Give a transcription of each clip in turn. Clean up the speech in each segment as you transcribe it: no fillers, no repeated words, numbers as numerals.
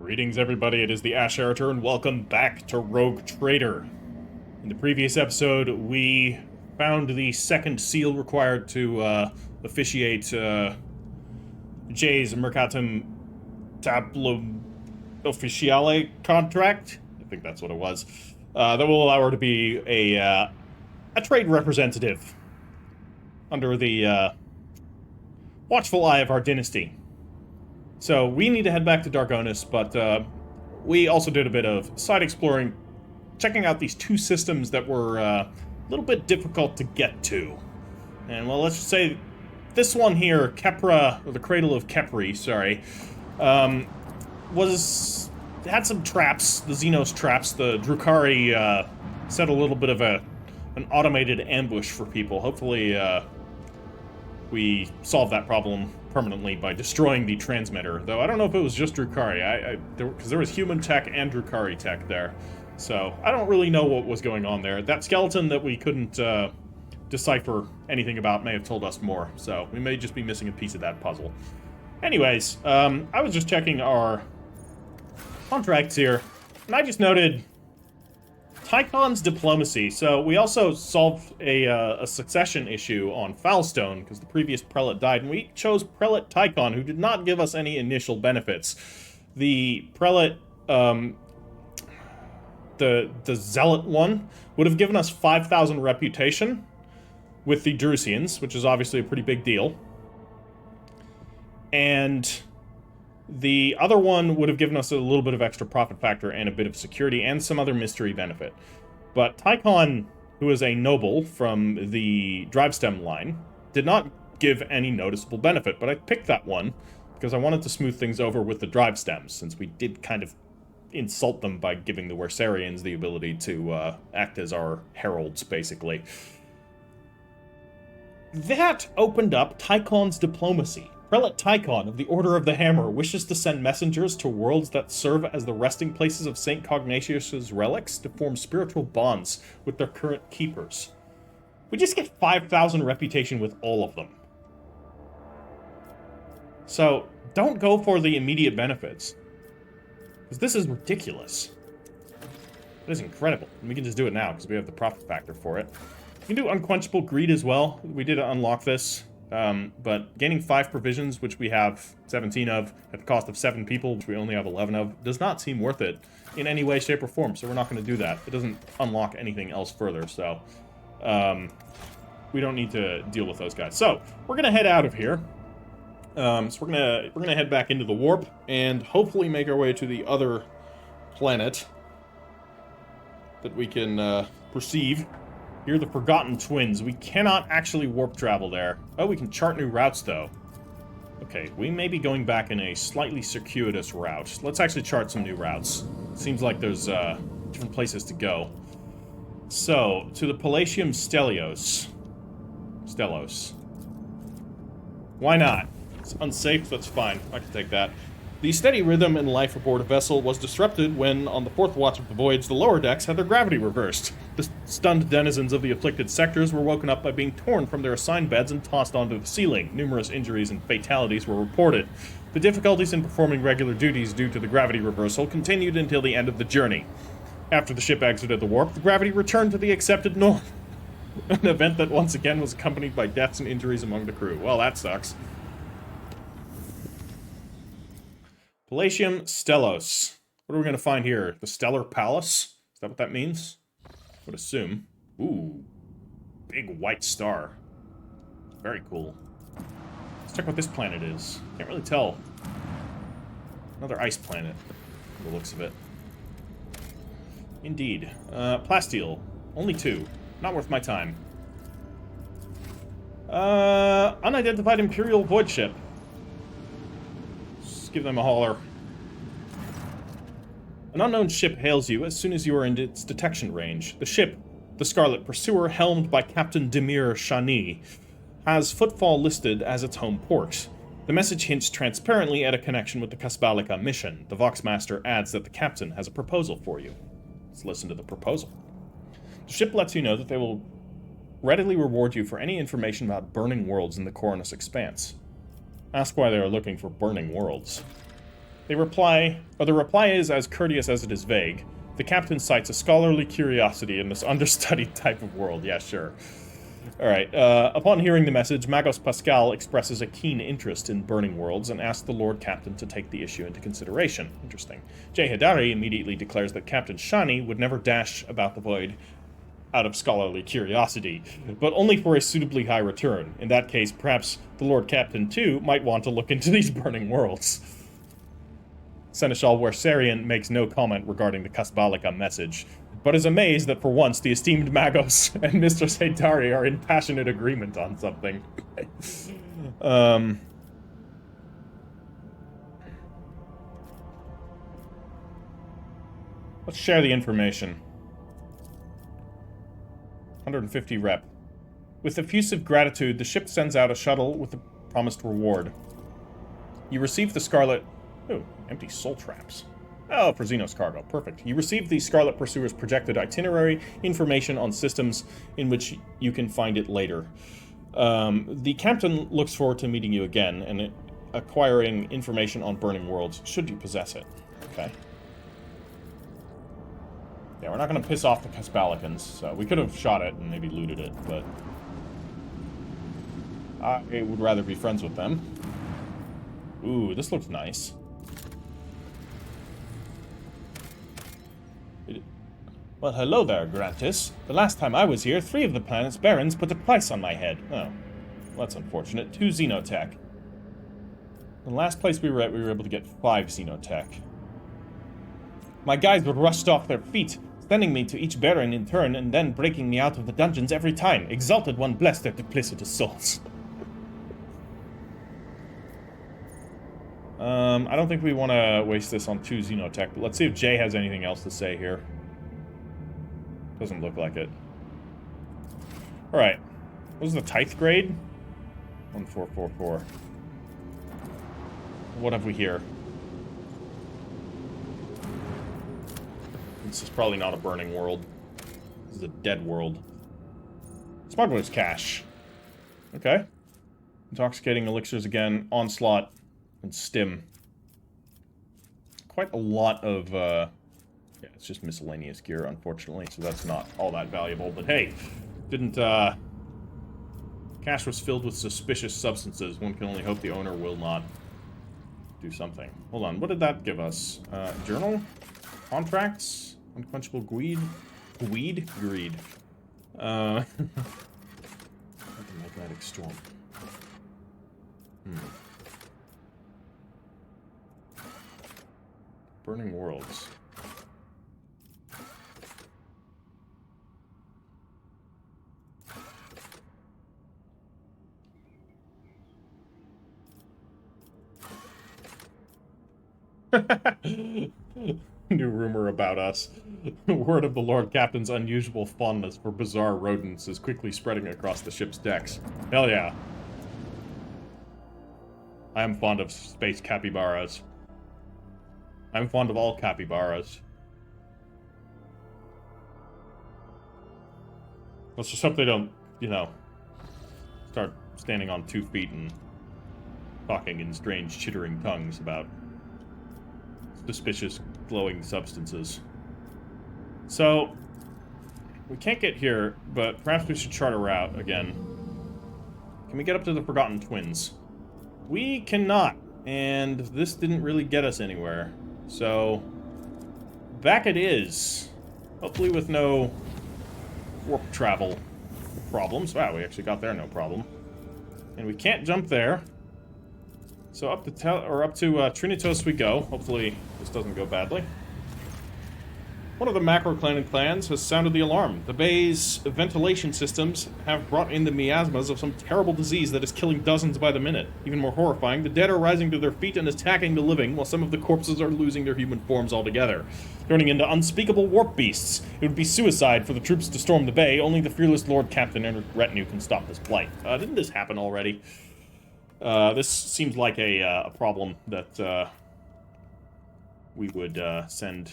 Greetings, everybody. It is the Ash Heritor, and welcome back to Rogue Trader. In the previous episode, we found the second seal required to officiate Jay's Mercatum Tablo Officiale contract. I think that's what it was. That will allow her to be a trade representative under the watchful eye of our dynasty. So we need to head back to Dargonis, but we also did a bit of side exploring, checking out these two systems that were a little bit difficult to get to. And well, let's just say this one here, Kepra, or the Cradle of Kepri, sorry, had some traps, the Xenos traps. The Drukhari set a little bit of an automated ambush for people. Hopefully we solve that problem permanently by destroying the transmitter, though I don't know if it was just Drukhari, because there was human tech and Drukhari tech there, so I don't really know what was going on there. That skeleton that we couldn't decipher anything about may have told us more, so we may just be missing a piece of that puzzle. Anyways, I was just checking our contracts here, and I just noted Tychon's diplomacy. So we also solved a succession issue on WARPSTONE because the previous prelate died, and we chose Prelate Tychon, who did not give us any initial benefits. The prelate, the zealot one, would have given us 5,000 reputation with the Drusians, which is obviously a pretty big deal. And the other one would have given us a little bit of extra profit factor and a bit of security and some other mystery benefit. But Tychon, who is a noble from the Drivestem line, did not give any noticeable benefit, but I picked that one because I wanted to smooth things over with the Drivestems, since we did kind of insult them by giving the Wersarians the ability to act as our heralds, basically. That opened up Tychon's diplomacy. Prelate Tychon of the Order of the Hammer wishes to send messengers to worlds that serve as the resting places of St. Cognatius's relics to form spiritual bonds with their current keepers. We just get 5,000 reputation with all of them. So, don't go for the immediate benefits, because this is ridiculous. It is incredible, and we can just do it now, because we have the profit factor for it. We can do Unquenchable Greed as well. We did unlock this. But gaining 5 provisions, which we have 17 of, at the cost of 7 people, which we only have 11 of, does not seem worth it in any way, shape, or form, so we're not going to do that. It doesn't unlock anything else further, so we don't need to deal with those guys. So, we're going to head out of here. So we're gonna head back into the warp, and hopefully make our way to the other planet that we can perceive. Here are the Forgotten Twins. We cannot actually warp travel there. Oh, we can chart new routes, though. Okay, we may be going back in a slightly circuitous route. Let's actually chart some new routes. Seems like there's different places to go. So, to the Palatium Stelios. Why not? It's unsafe, that's fine. I can take that. The steady rhythm and life aboard a vessel was disrupted when, on the 4th watch of the voyage, the lower decks had their gravity reversed. The stunned denizens of the afflicted sectors were woken up by being torn from their assigned beds and tossed onto the ceiling. Numerous injuries and fatalities were reported. The difficulties in performing regular duties due to the gravity reversal continued until the end of the journey. After the ship exited the warp, the gravity returned to the accepted norm. An event that once again was accompanied by deaths and injuries among the crew. Well, that sucks. Palatium Stelos. What are we going to find here? The Stellar Palace? Is that what that means? I would assume. Ooh. Big white star. Very cool. Let's check what this planet is. Can't really tell. Another ice planet, from the looks of it. Indeed. Plasteel. Only 2. Not worth my time. Unidentified Imperial Void Ship. Give them a holler. An unknown ship hails you as soon as you are in its detection range. The ship, the Scarlet Pursuer, helmed by Captain Demir Shani, has Footfall listed as its home port. The message hints transparently at a connection with the Kasbalika mission. The Voxmaster adds that the captain has a proposal for you. Let's listen to the proposal. The ship lets you know that they will readily reward you for any information about burning worlds in the Coronus Expanse. Ask why they are looking for burning worlds. The reply is as courteous as it is vague. The captain cites a scholarly curiosity in this understudied type of world. Yeah, sure. Alright, upon hearing the message, Magos Pascal expresses a keen interest in burning worlds and asks the Lord Captain to take the issue into consideration. Interesting. Hidari immediately declares that Captain Shani would never dash about the void out of scholarly curiosity, but only for a suitably high return. In that case, perhaps the Lord Captain, too, might want to look into these burning worlds. Seneschal Wersarian makes no comment regarding the Kasbalika message, but is amazed that for once the esteemed Magos and Mistress Hidari are in passionate agreement on something. Let's share the information. 150 rep. With effusive gratitude, the ship sends out a shuttle with the promised reward. You receive the Scarlet... Ooh, empty soul traps. Oh, for Xenos cargo. Perfect. You receive the Scarlet Pursuer's projected itinerary, information on systems in which you can find it later. The captain looks forward to meeting you again and acquiring information on burning worlds, should you possess it. Okay. Yeah, we're not going to piss off the Kasbalikans, so we could have shot it and maybe looted it, but I would rather be friends with them. Ooh, this looks nice. Well, hello there, Grantis. The last time I was here, 3 of the planet's barons put a price on my head. Oh, well, that's unfortunate. 2 Xenotech. The last place we were at, we were able to get 5 Xenotech. My guys were rushed off their feet, sending me to each baron in turn and then breaking me out of the dungeons every time. Exalted One bless their duplicitous souls. I don't think we want to waste this on 2 Xenotech, but let's see if Jay has anything else to say here. Doesn't look like it. Alright. What was the tithe grade? 1444. What have we here? This is probably not a burning world. This is a dead world. Smuggler's cache. Okay. Intoxicating elixirs again. Onslaught. And stim. Quite a lot of, yeah, it's just miscellaneous gear, unfortunately, so that's not all that valuable. But hey, didn't, cache was filled with suspicious substances. One can only hope the owner will not do something. Hold on, what did that give us? Journal? Contracts? Unquenchable greed? Greed? Greed. Magnetic storm. Burning worlds. New rumor about us. Word of the Lord Captain's unusual fondness for bizarre rodents is quickly spreading across the ship's decks. Hell yeah. I am fond of space capybaras. I'm fond of all capybaras. Let's just hope they don't, you know, start standing on 2 feet and talking in strange chittering tongues about suspicious glowing substances. So, we can't get here, but perhaps we should chart a route again. Can we get up to the Forgotten Twins? We cannot, and this didn't really get us anywhere. So, back it is. Hopefully with no warp travel problems. Wow, we actually got there no problem. And we can't jump there. So up to Trinitos we go. Hopefully this doesn't go badly. One of the macro-clan clans has sounded the alarm. The bay's ventilation systems have brought in the miasmas of some terrible disease that is killing dozens by the minute. Even more horrifying, the dead are rising to their feet and attacking the living, while some of the corpses are losing their human forms altogether, turning into unspeakable warp beasts. It would be suicide for the troops to storm the bay. Only the fearless Lord Captain and retinue can stop this plight. Didn't this happen already? This seems like a problem that we would send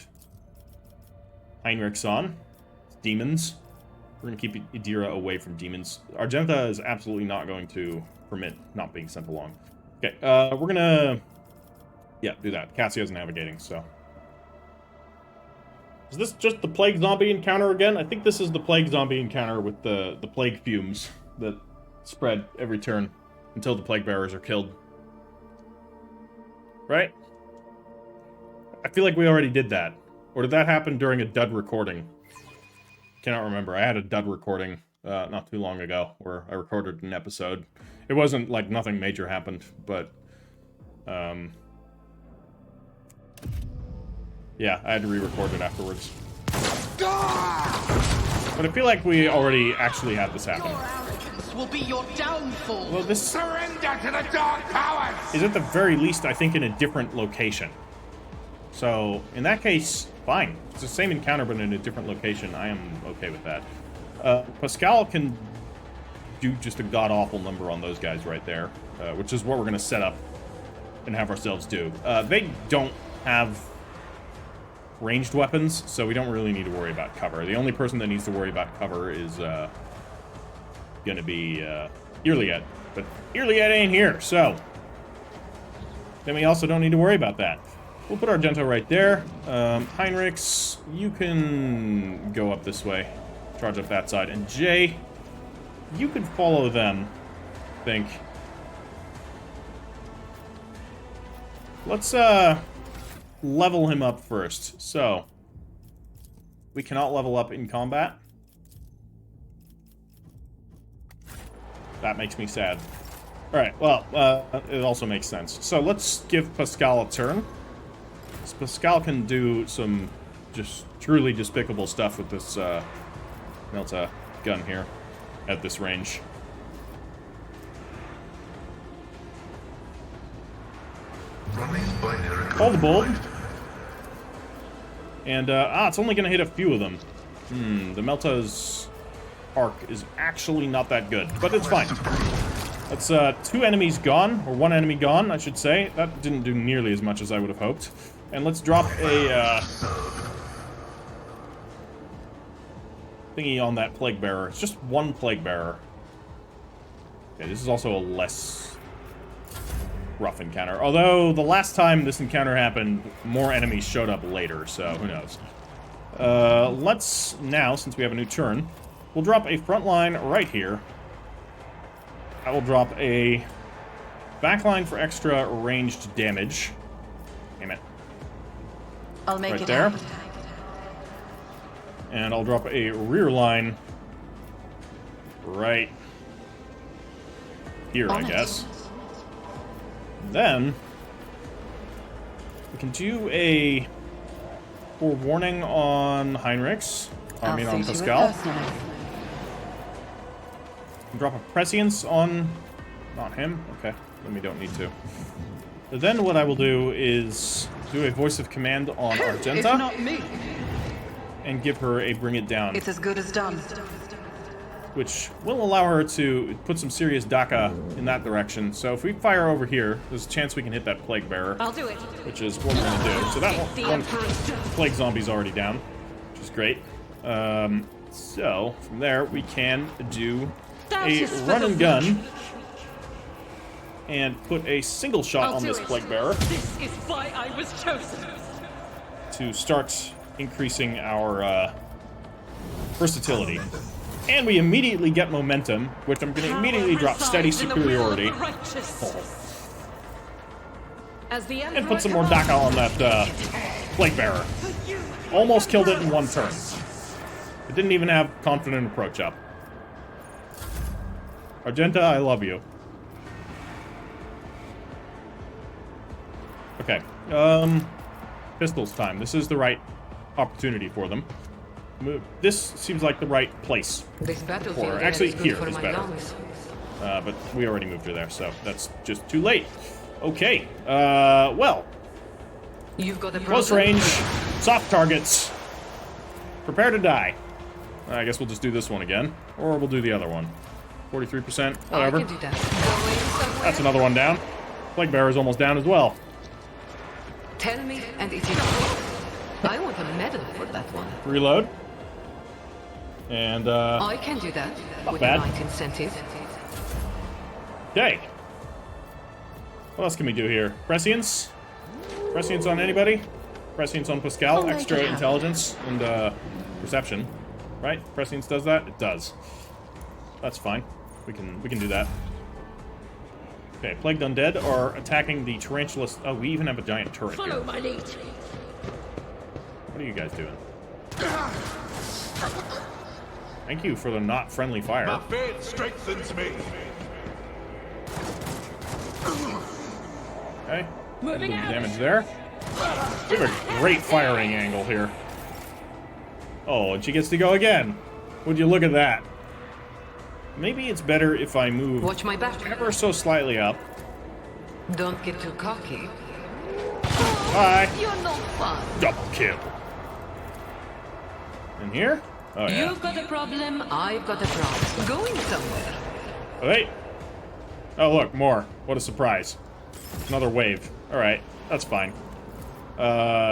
Heinrichs on. Demons. We're going to keep Idira away from demons. Argenta is absolutely not going to permit not being sent along. Okay, we're going to Yeah, do that. Cassio's navigating, so. Is this just the plague zombie encounter again? I think this is the plague zombie encounter with the plague fumes that spread every turn until the plague bearers are killed. Right? I feel like we already did that. Or did that happen during a dud recording? Cannot remember. I had a dud recording not too long ago where I recorded an episode. It wasn't like nothing major happened, but yeah, I had to re-record it afterwards. But I feel like we already actually had this happen. Your arrogance will be your downfall. Well, this Surrender to the dark powers! is at the very least, I think, in a different location. So, in that case, fine. It's the same encounter, but in a different location. I am okay with that. Pascal can do just a god-awful number on those guys right there, which is what we're going to set up and have ourselves do. They don't have ranged weapons, so we don't really need to worry about cover. The only person that needs to worry about cover is going to be Iliad. But Iliad ain't here, so then we also don't need to worry about that. We'll put Argento right there. Heinrichs, you can go up this way. Charge up that side. And Jay, you can follow them, I think. Let's level him up first. So, we cannot level up in combat. That makes me sad. Alright, well, it also makes sense. So let's give Pascal a turn. So Pascal can do some just truly despicable stuff with this Melta gun here at this range. Call the bolt. And, it's only going to hit a few of them. The Melta's arc is actually not that good, but it's fine. That's, 2 enemies gone, or 1 enemy gone, I should say. That didn't do nearly as much as I would have hoped. And let's drop a, thingy on that Plague Bearer. It's just 1 Plague Bearer. Okay, this is also a less rough encounter. Although, the last time this encounter happened, more enemies showed up later, so who knows. Let's now, since we have a new turn, we'll drop a front line right here. I will drop a backline for extra ranged damage. Damn it. I'll make right it there. happen. And I'll drop a rear line right here, I guess. Then we can do a forewarning on Heinrichs. I mean on Pascal. Drop a prescience on not him. Okay, then we don't need to. But then what I will do is do a voice of command on Argenta. It's not me. And give her a bring it down. It's as good as done. Which will allow her to put some serious DACA in that direction. So if we fire over here, there's a chance we can hit that Plague Bearer. I'll do it. Which is what we're going to do. So that one Plague Zombie's already down, which is great. So from there, we can do a run and gun and put a single shot on this Plague Bearer. This is why I was chosen. To start increasing our versatility. And we immediately get momentum, which I'm going to immediately drop steady superiority. And put some more DACA on that Plague Bearer. Almost killed it in 1 turn. It didn't even have confident approach up. Argenta, I love you. Okay. Pistols time. This is the right opportunity for them. This seems like the right place. For actually, here is better. But we already moved her there, so that's just too late. Okay. Well. You've got close range, soft targets. Prepare to die. I guess we'll just do this one again, or we'll do the other one. 43%, whatever. I can do that. That's another one down. Plague Bearer's almost down as well. Tell me, and it's enough. I want a medal for that one. Reload. And, I can do that. Not with bad. the right incentive. Okay. What else can we do here? Prescience. Prescience on anybody? Prescience on Pascal. I'll make Extra it happen. intelligence and perception. Right? Prescience does that? It does. That's fine. We can do that. Okay, plagued undead are attacking the tarantulas. Oh, we even have a giant turret here. Follow my lead. What are you guys doing? Thank you for the not friendly fire. My faith strengthens me. Okay. Moving Little out. damage there. We have a great firing angle here. Oh, and she gets to go again. Would you look at that? Maybe it's better if I move Watch my back. ever so slightly up. Don't get too cocky. Bye. You're not fun. Double kill. In here? Oh, yeah. You've got a problem, I've got a problem. Going somewhere. Oh, hey. Oh, look, more. What a surprise. Another wave. Alright, that's fine.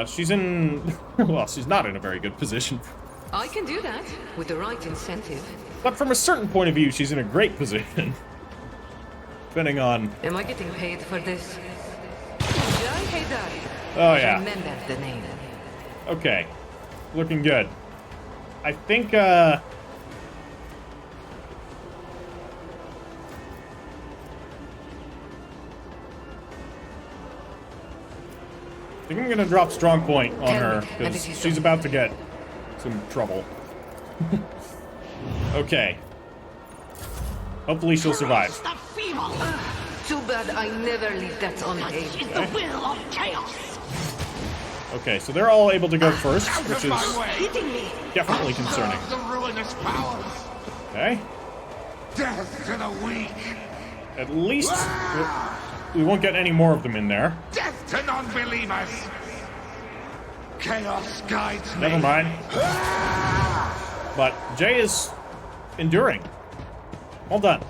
She's in... well, she's not in a very good position. I can do that with the right incentive. But from a certain point of view, she's in a great position. Depending on... Am I getting paid for this? Heritor. Oh, yeah. Remember the name. Okay. Looking good. I think, I'm gonna drop strong point on her, because she's about to get some trouble. Okay. Hopefully she'll survive. The feeble. Too bad I never leave that on Is game. the will of chaos. Okay, so they're all able to go first, Out which of my is way. Hitting me. definitely concerning. The ruinous powers. Okay? Death to the weak. At least we won't get any more of them in there. Death to non-believers. Chaos guides me. Never mind. But Jay is enduring. Well done.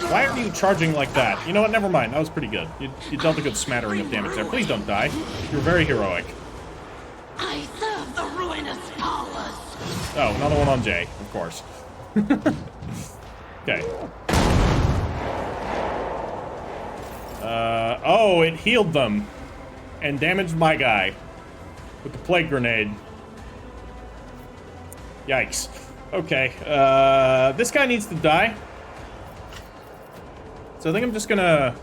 Why are you charging like that? You know what? Never mind. That was pretty good. You dealt a good smattering of damage there. Please don't die. You're very heroic. I serve the ruinous powers. Oh, another one on Jay, of course. Okay. Oh, it healed them. And damaged my guy. With the plague grenade. Yikes. Okay, this guy needs to die. So I think I'm just gonna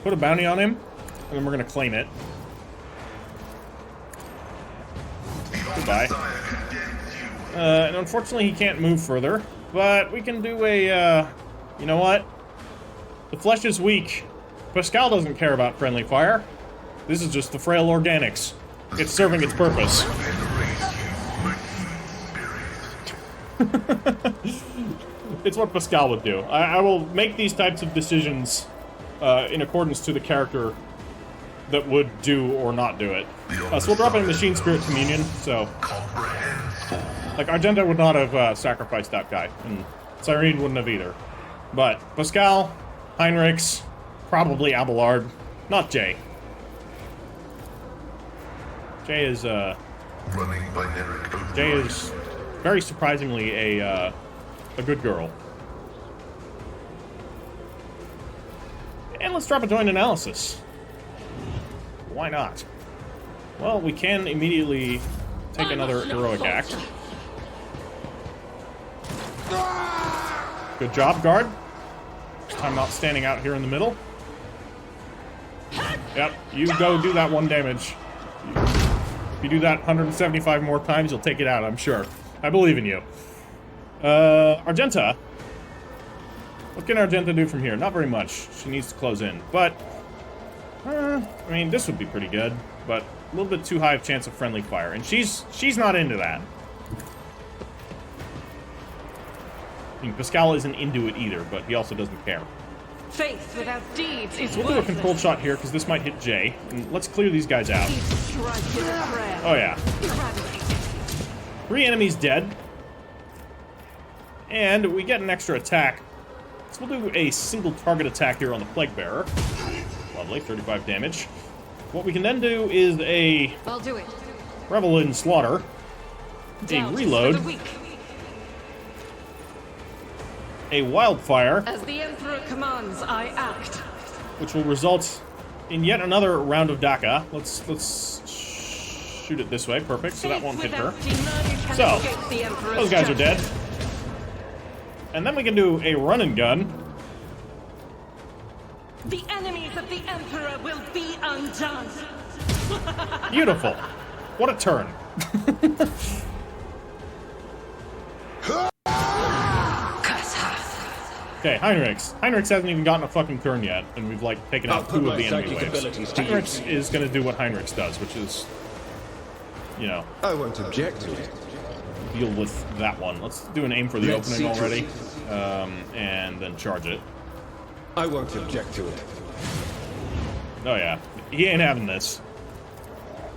put a bounty on him, and then we're gonna claim it. Goodbye. And unfortunately he can't move further, but we can do a, you know what? The flesh is weak. Pascal doesn't care about friendly fire. This is just the frail organics. It's serving its purpose. It's what Pascal would do. I will make these types of decisions in accordance to the character that would do or not do it. So we'll drop in Machine Spirit Communion, so... Like, Argenta would not have sacrificed that guy, and Cyrene wouldn't have either. But Pascal, Heinrichs, probably Abelard, not Jay. Jay is, Jay is very surprisingly a good girl. And let's drop a joint analysis. Why not? Well, we can immediately take another heroic act. Good job, guard. This time not standing out here in the middle. Yep, you go do that 1 damage. If you do that 175 more times, you'll take it out, I'm sure. I believe in you. Argenta. What can Argenta do from here? Not very much. She needs to close in. But, I mean, this would be pretty good. But a little bit too high of chance of friendly fire. And she's not into that. I mean, Pascal isn't into it either, but he also doesn't care. Faith without deeds is So we'll do a controlled shot here, because this might hit Jay. And let's clear these guys out. Oh, yeah. 3 enemies dead. And we get an extra attack. So we'll do a single target attack here on the Plague Bearer. Lovely, 35 damage. What we can then do is a I'll do it. Revel in Slaughter. A reload. A Wildfire, As the Emperor commands, I act. which will result in yet another round of Daka. Let's shoot it this way. Perfect. So that won't hit her. So those guys are dead. And then we can do a run and gun. The enemies of the Emperor will be undone. Beautiful. What a turn. Okay, Heinrichs. Heinrichs hasn't even gotten a fucking turn yet, and we've, like, taken out 2 of the enemy waves. Heinrichs is going to do what Heinrichs does, which is, you know... I won't object to it. Deal with that one. Let's do an aim for the opening already, and then charge it. I won't object to it. Oh, yeah. He ain't having this.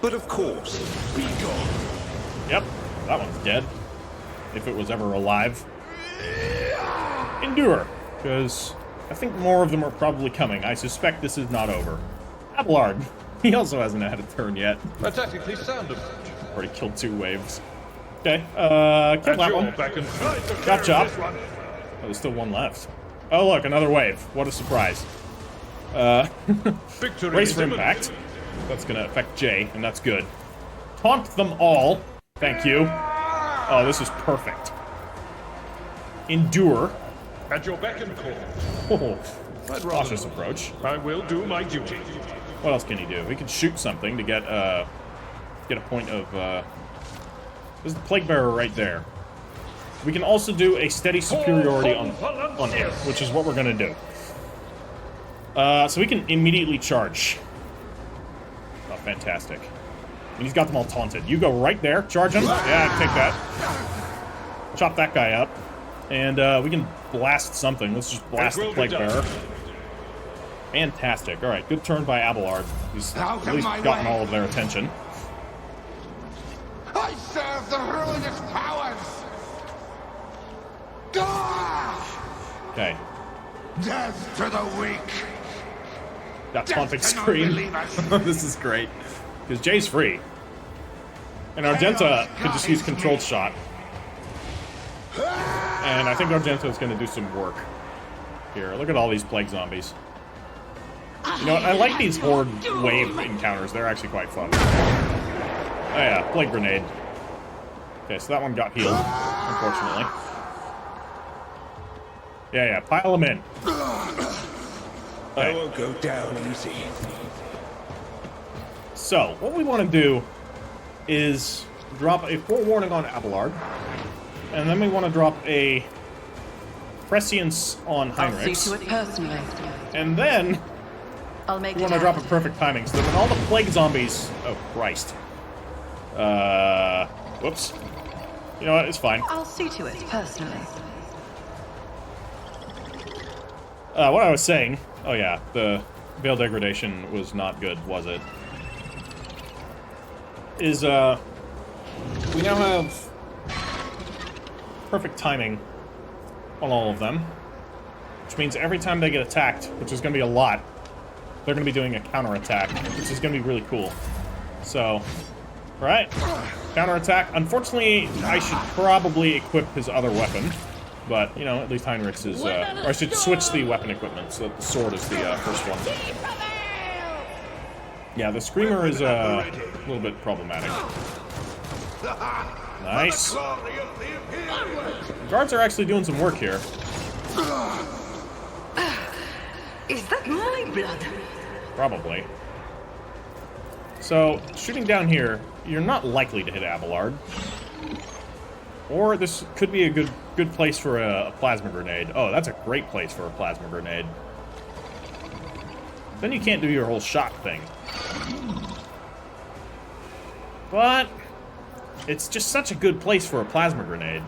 But of course, be gone. Yep, that one's dead. If it was ever alive. Endure, because I think more of them are probably coming. I suspect this is not over. Abelard, he also hasn't had a turn yet. A tactically sound approach. Already killed 2 waves. Okay, kill that one. Got chop. Oh, there's still 1 left. Oh, look, another wave. What a surprise. Race for impact. That's gonna affect Jay, and that's good. Taunt them all. Thank you. Oh, this is perfect. Endure. At your beck and call. Oh, cautious approach. I will do my duty. What else can he do? He can shoot something to get a point of. There's the Plague Bearer right there. We can also do a steady superiority on him, which is what we're gonna do. So we can immediately charge. Oh, fantastic! And he's got them all taunted. You go right there, charge him. Yeah, take that. Chop that guy up. And we can blast something. Let's just blast the Plague Bearer. Fantastic. Alright, good turn by Abelard. He's at least gotten all of their attention. I serve the ruinous powers! Ah! Okay. Death to the weak! Got taunting screen. This is great. Because Jay's free. And Argenta could just use controlled shot. And I think Argento is going to do some work here. Look at all these plague zombies. You know what? I like these horde wave encounters. They're actually quite fun. Oh yeah, plague grenade. Okay, so that one got healed, unfortunately. Yeah, pile them in. I won't go down easy. So, what we want to do is drop a forewarning on Abelard. And then we want to drop a prescience on Heinrichs. I'll see to it personally. And then I'll make we want to drop a perfect timing so that when all the plague zombies... Oh, Christ. Whoops. You know what? It's fine. I'll see to it personally. What I was saying... Oh, yeah. The Veil Degradation was not good, was it? Is, we now have... perfect timing on all of them, which means every time they get attacked, which is going to be a lot, they're going to be doing a counterattack, which is going to be really cool. So, right, counterattack. Unfortunately, I should probably equip his other weapon, but you know, at least Heinrichs is. Or I should switch the weapon equipment so that the sword is the first one. Yeah, the screamer is a little bit problematic. Nice. Guards are actually doing some work here. Is that my blood? Probably. So, shooting down here, you're not likely to hit Abelard. Or this could be a good place for a plasma grenade. Oh, that's a great place for a plasma grenade. Then you can't do your whole shot thing. But it's just such a good place for a plasma grenade.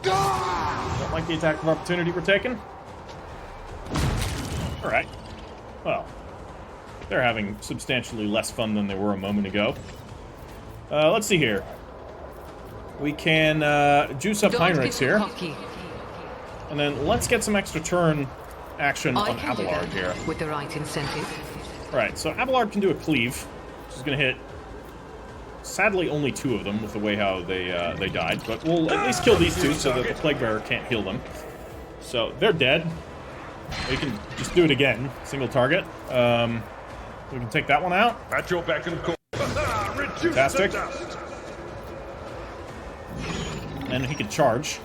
Don't like the attack of opportunity we're taking? Alright. Well, they're having substantially less fun than they were a moment ago. Let's see here. We can juice up Heinrichs here. And then let's get some extra turn action on Abelard here. With the right incentive. Alright, so Abelard can do a cleave, which is going to hit, sadly, only 2 of them with the way how they died. But we'll at least kill these 2 so that the Plague Bearer can't heal them. So, they're dead. We can just do it again. Single target. We can take that one out. At your beck and call. Reduce Fantastic. the dust. And he could charge.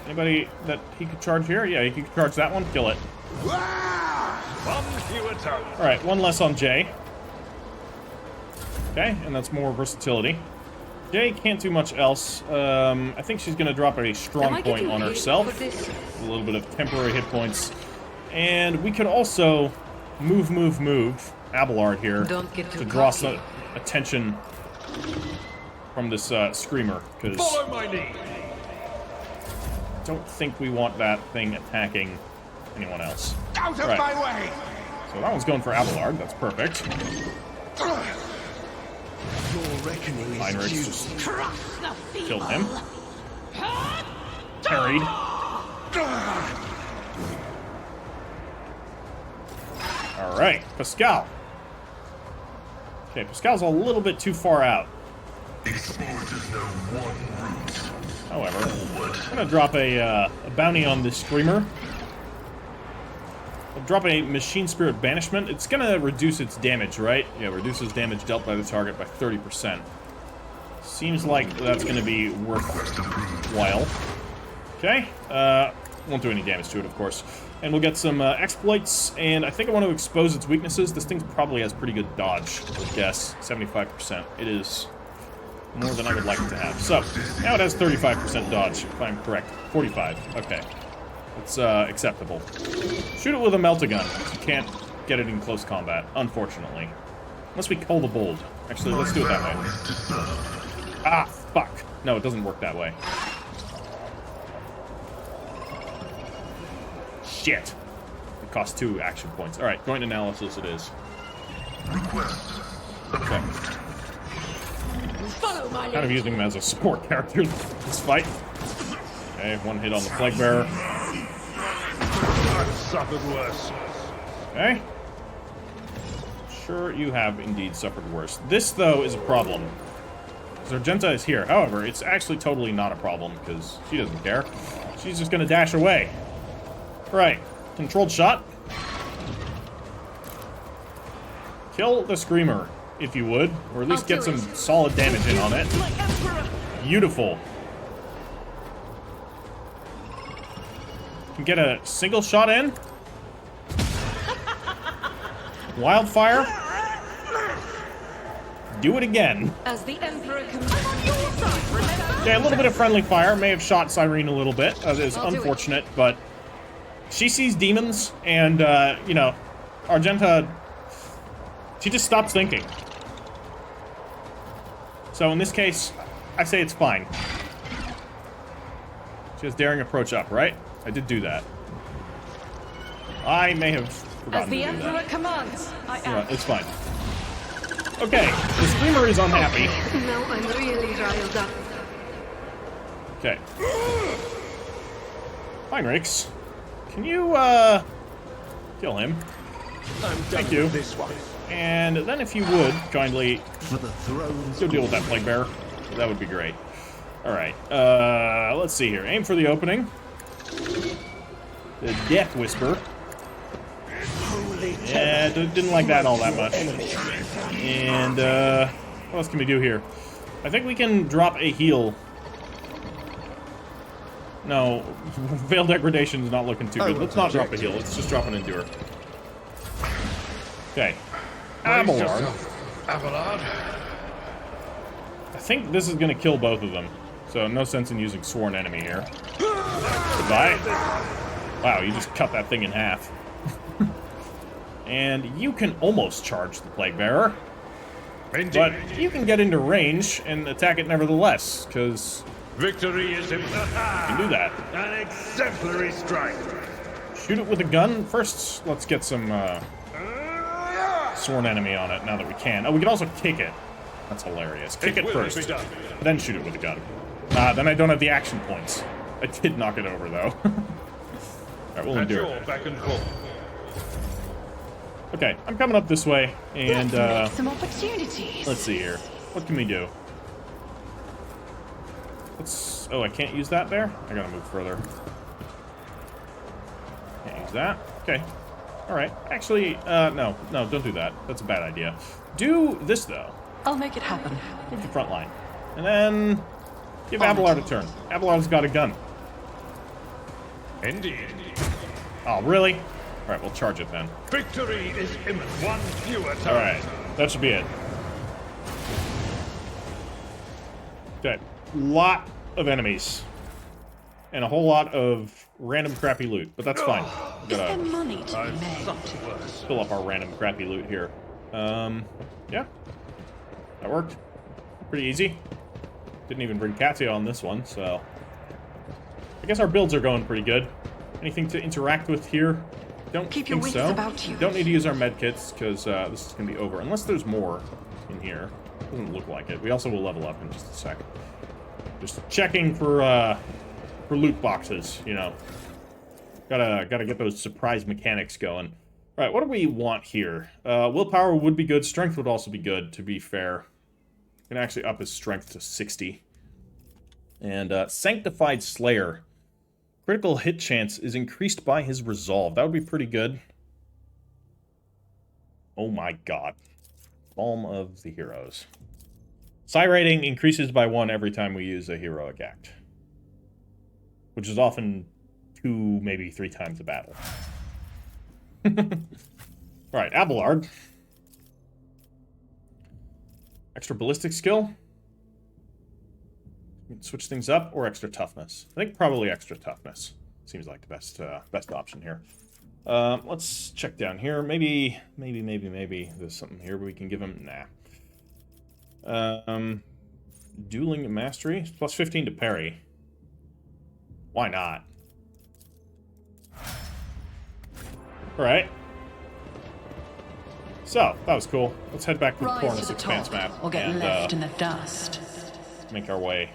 Anybody that he could charge here? Yeah, he could charge that one. Kill it. One fewer tongue. Alright, one less on Jay. Okay, and that's more versatility. Jay can't do much else. I think she's going to drop a strong point on herself. A little bit of temporary hit points. And we could also move Abelard here to draw some attention from this Screamer. Because Follow my lead. I don't think we want that thing attacking anyone else. Out of my way! So that one's going for Abelard. That's perfect. Your reckoning is Heinrich's due. just Crush the feeble. killed him. Parried. Alright, Pascal. Okay, Pascal's a little bit too far out. However, I'm gonna drop a bounty on this Screamer. I'll drop a Machine Spirit Banishment. It's gonna reduce its damage, right? Yeah, reduces damage dealt by the target by 30%. Seems like that's gonna be worthwhile. Okay, won't do any damage to it, of course. And we'll get some exploits, and I think I want to expose its weaknesses. This thing probably has pretty good dodge, I would guess. 75%. It is more than I would like it to have. So, now it has 35% dodge, if I'm correct. 45. Okay. It's acceptable. Shoot it with a melt-a-gun. You can't get it in close combat, unfortunately. Unless we Cull the Bold. Actually, let's do it that way. Ah, fuck. No, it doesn't work that way. Shit. It costs 2 action points. Alright, joint analysis it is. Okay. Follow my Kind of lead. using him as a support character in this fight. Okay, one hit on the Plague Bearer. I've suffered worse. Okay. Sure, you have indeed suffered worse. This, though, is a problem. Zargenta is here. However, it's actually totally not a problem, because she doesn't care. She's just gonna dash away. Right. Controlled shot. Kill the Screamer, if you would. Or at least get some solid damage in on it. Beautiful. Can get a single shot in. Wildfire. Do it again. As the Emperor commands. On your side, remember? Yeah, a little bit of friendly fire. May have shot Cyrene a little bit. That is I'll do it. unfortunate, but she sees demons, and, you know, Argenta, she just stops thinking. So in this case, I say it's fine. She has daring approach up, right? I did do that. I may have As forgotten the to do Emperor that. commands, I Yeah, act. it's fine. Okay, the Screamer is unhappy. Now I'm really riled up. Okay. Heinrichs, can you, kill him? I'm done Thank you. with this one. And then if you would, kindly For the thrones. go deal with that Plague Bearer. That would be great. Alright, let's see here. Aim for the opening. The Death Whisper. Holy Yeah, didn't like that all that much. And, what else can we do here? I think we can drop a heal. No, Veil Degradation is not looking too good. Let's not drop a heal. Let's just drop an Endure. Okay. Abelard. Abelard. I think this is going to kill both of them. So no sense in using Sworn Enemy here. Goodbye. Wow, you just cut that thing in half. And you can almost charge the Plague Bearer. Indeed. But you can get into range and attack it nevertheless, because Victory is in the you can do that. An exemplary strike. Shoot it with a gun. First, let's get some Sworn Enemy on it now that we can. Oh, we can also kick it. That's hilarious. Kick it will first, be done. then shoot it with a gun. Then I don't have the action points. I did knock it over, though. Alright, we'll At endure your it. beck and call. Okay, I'm coming up this way, and, Let's make some opportunities. let's see here. What can we do? Let's... Oh, I can't use that there? I gotta move further. Can't use that. Okay. Alright. Actually, no, don't do that. That's a bad idea. Do this, though. I'll make it happen. Move the front line. And then give Abelard a turn. Abelard's got a gun. Indeed. Oh, really? Alright, we'll charge it then. Victory is imminent. One fewer time. Alright, that should be it. Okay, lot of enemies. And a whole lot of random crappy loot, but that's fine. Is there Gotta money to be made? fill up our random crappy loot here. Yeah. That worked. Pretty easy. Didn't even bring Katia on this one, so... I guess our builds are going pretty good. Anything to interact with here? Don't Keep your think wits so. about you. Don't need to use our medkits, because this is going to be over. Unless there's more in here. Doesn't look like it. We also will level up in just a sec. Just checking for loot boxes, you know. Gotta get those surprise mechanics going. All right, what do we want here? Willpower would be good. Strength would also be good, to be fair. Can actually up his strength to 60. And Sanctified Slayer. Critical hit chance is increased by his resolve. That would be pretty good. Oh my god. Balm of the Heroes. Psi rating increases by 1 every time we use a heroic act. Which is often 2, maybe 3 times a battle. Alright, Abelard. Extra ballistic skill. Switch things up, or extra toughness. I think probably extra toughness. Seems like the best option here. Let's check down here. Maybe there's something here we can give him. Nah. Dueling mastery, plus 15 to parry. Why not? Alright. So, that was cool. Let's head back to the Rise Cornus to the Expanse top, map. or get and, left in the dust. make our way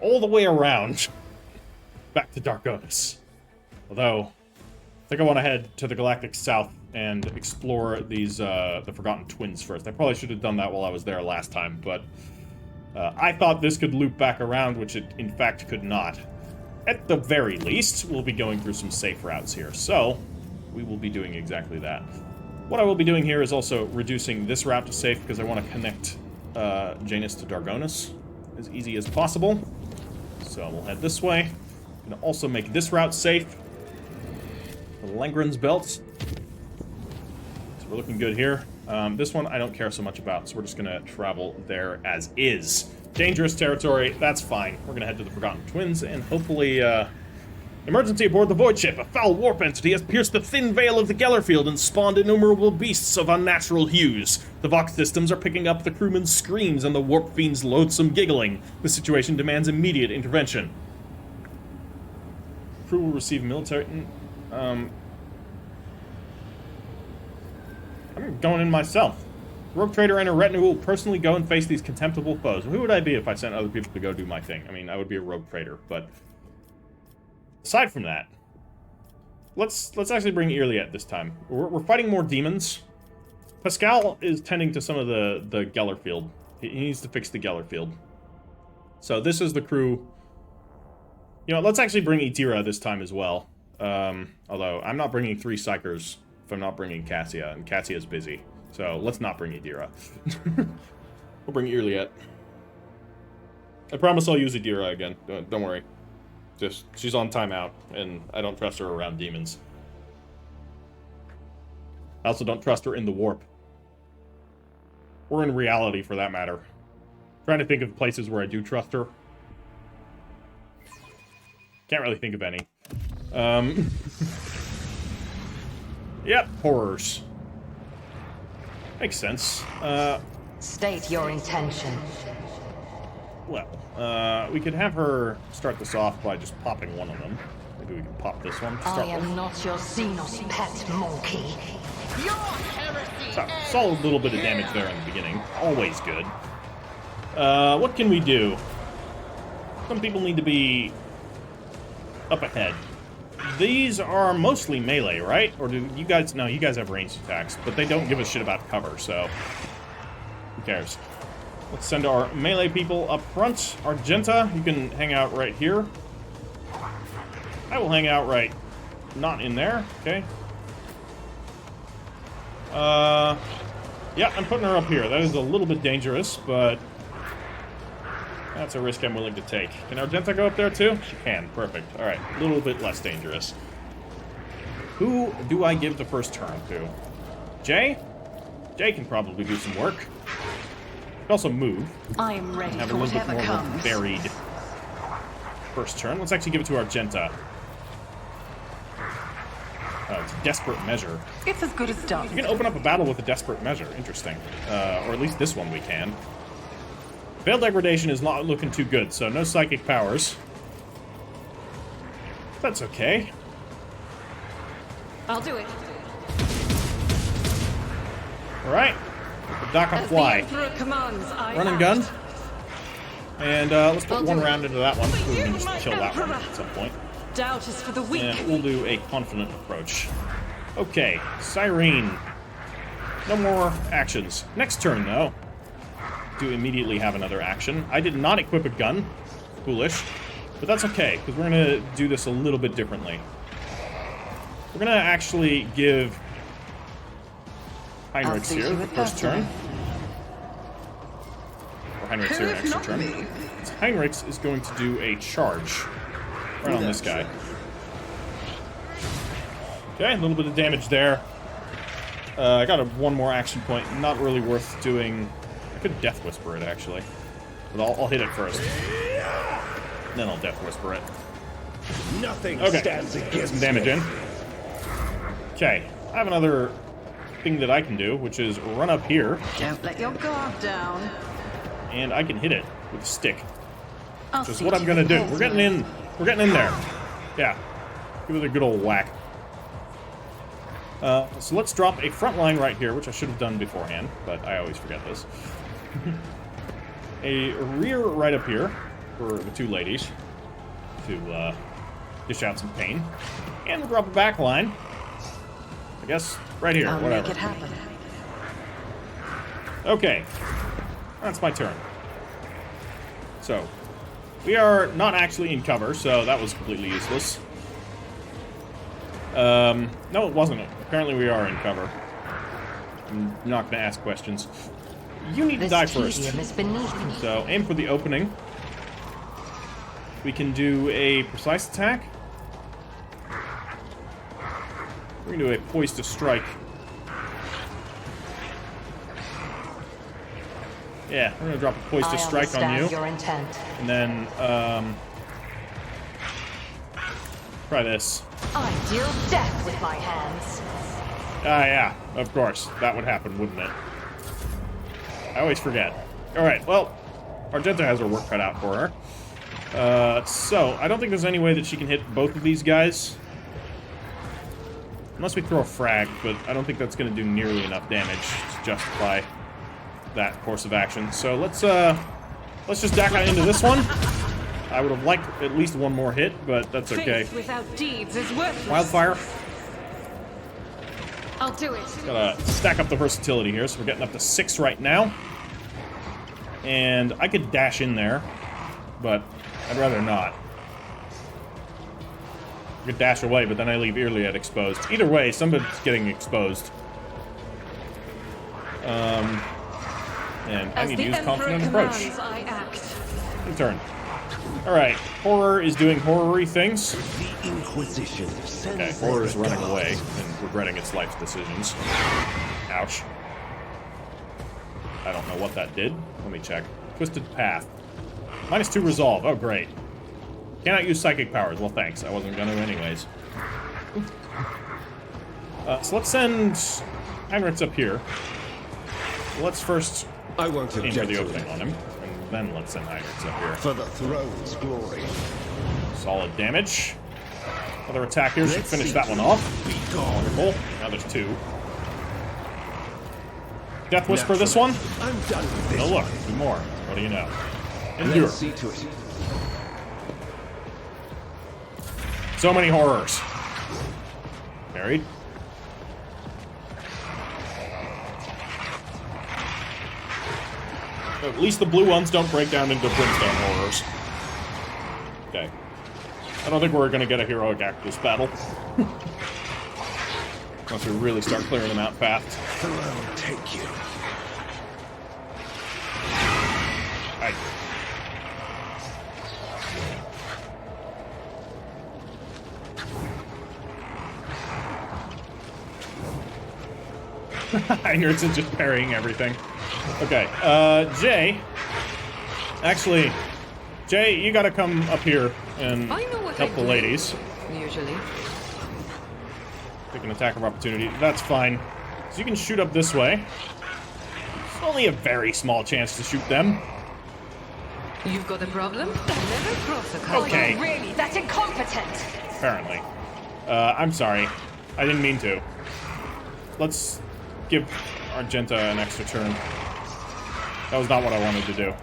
all the way around back to Darkonus. Although, I think I want to head to the Galactic South and explore these, the Forgotten Twins first. I probably should have done that while I was there last time, but I thought this could loop back around, which it in fact could not. At the very least, we'll be going through some safe routes here, so we will be doing exactly that. What I will be doing here is also reducing this route to safe because I want to connect Janus to Dargonus as easy as possible. So we'll head this way. Gonna also make this route safe. The Langren's belts. So we're looking good here. This one I don't care so much about, so we're just gonna travel there as is. Dangerous territory, that's fine. We're gonna head to the Forgotten Twins and hopefully, emergency aboard the Void Ship. A foul warp entity has pierced the thin veil of the Gellerfield and spawned innumerable beasts of unnatural hues. The Vox systems are picking up the crewman's screams and the warp fiend's loathsome giggling. The situation demands immediate intervention. Crew will receive military... I'm going in myself. Rogue Trader and a retinue will personally go and face these contemptible foes. Who would I be if I sent other people to go do my thing? I mean, I would be a Rogue Trader, but... Aside from that, let's actually bring Irliet this time. We're fighting more demons. Pascal is tending to some of the Gellerfield. He needs to fix the Gellerfield. So this is the crew. You know, let's actually bring Itira this time as well. Although I'm not bringing 3 Psykers if I'm not bringing Cassia, and Cassia's busy. So let's not bring Idira. We'll bring Irliet. I promise I'll use Idira again. Don't worry. Just, she's on timeout, and I don't trust her around demons. I also don't trust her in the warp. Or in reality, for that matter. Trying to think of places where I do trust her. Can't really think of any. Yep, horrors. Makes sense. State your intention. Well, we could have her start this off by just popping one of them. Maybe we can pop this one to start I with. am not your Xenos pet monkey. Your heresy! Solid little bit of damage there in the beginning. Always good. What can we do? Some people need to be up ahead. These are mostly melee, right? Or do you guys... No, you guys have ranged attacks, but they don't give a shit about cover, so... Who cares? Let's send our melee people up front. Argenta, you can hang out right here. I will hang out right not in there. Okay. Yeah, I'm putting her up here. That is a little bit dangerous, but that's a risk I'm willing to take. Can Argenta go up there too? She can. Perfect. All right, a little bit less dangerous. Who do I give the first turn to? Jay? Jay can probably do some work. Could also move. I am ready Have a for little bit whatever more of a comes. varied first turn. Let's actually give it to Argenta. It's a desperate measure. It's as good as done. You can open up a battle with a desperate measure. Interesting. Or at least this one we can. Veil degradation is not looking too good, so no psychic powers. That's okay. I'll do it. Alright. The Doc on As fly. the Emperor commands, I Run and act. gun. And let's put I'll one do it. round into that one. So we can you, my just kill that one Emperor. at some point. Doubt is for the weak. And we'll do a confident approach. Okay, Cyrene. No more actions. Next turn, though. Do immediately have another action. I did not equip a gun. Foolish. But that's okay, because we're going to do this a little bit differently. We're going to actually give Heinrichs see here you the at first that turn. Or Heinrichs here an extra turn. Heinrichs is going to do a charge. Right on this guy. Okay, a little bit of damage there. I got one more action point. Not really worth doing. I could Death Whisper it, actually. But I'll hit it first. Then I'll Death Whisper it. Nothing Okay, stands get against some damage me. in. Okay, I have another thing that I can do, which is run up here, Don't let your guard down. and I can hit it with a stick. I'll Which is see what I'm you gonna at do. that We're getting turn. in. We're getting in there. Yeah. Give it a good old whack. So let's drop a front line right here, which I should have done beforehand, but I always forget this. A rear right up here for the two ladies to dish out some pain. And we'll drop a back line. I guess right here, I'll whatever. make it happen. Okay. That's my turn. So, we are not actually in cover, so that was completely useless. No, it wasn't. Apparently we are in cover. I'm not going to ask questions. You need to This die first. tedium is beneath me. So, aim for the opening. We can do a precise attack. We're going to do a poise to strike. Yeah, we're going to drop a poise to strike on you. your intent. And then, try this. I deal death with my hands. Ah, yeah, of course. That would happen, wouldn't it? I always forget. Alright, well, Argenta has her work cut out for her. So, I don't think there's any way that she can hit both of these guys. Unless we throw a frag, but I don't think that's going to do nearly enough damage to justify that course of action. So let's just dack out into this one. I would have liked at least one more hit, but that's okay. Faith without deeds is worthless. Wildfire. I'll do it. Gotta stack up the versatility here, so we're getting up to 6 right now. And I could dash in there, but I'd rather not. I could dash away, but then I leave Iliad exposed. Either way, somebody's getting exposed. And I As need the to use Emperor confident approach. commands, I act. Your turn. Alright, Horror is doing horror-y things. The Inquisition sends Okay, their Horror's running regards. away and regretting its life's decisions. Ouch. I don't know what that did. Let me check. Twisted Path. -2 resolve. Oh, great. Cannot use psychic powers. Well, thanks. I wasn't gonna anyways. So let's send Heinrichs up here. Let's first I won't aim for object the to opening it. on him, and then let's send Heinrichs up here. For the throne's glory. Solid damage. Another attack here should Let's finish see. that one off. Be gone. Wonderful. Now there's 2. Death Whisper this one. I'm done with this. Oh look, 2 more. What do you know? Endure. Let's see to it. So many horrors. Married. At least the blue ones don't break down into brimstone horrors. Okay. I don't think we're gonna get a heroic act this battle. Unless we really start clearing them out fast. The road take you. I hear it's just parrying everything. Okay, Jay. Actually, Jay, you gotta come up here and help the ladies. Usually. Take an attack of opportunity. That's fine. So you can shoot up this way. It's only a very small chance to shoot them. You've got a problem? Never cross a car. Okay. Oh, really? That's incompetent. Apparently. I'm sorry. I didn't mean to. Let's give Argenta an extra turn. That was not what I wanted to do.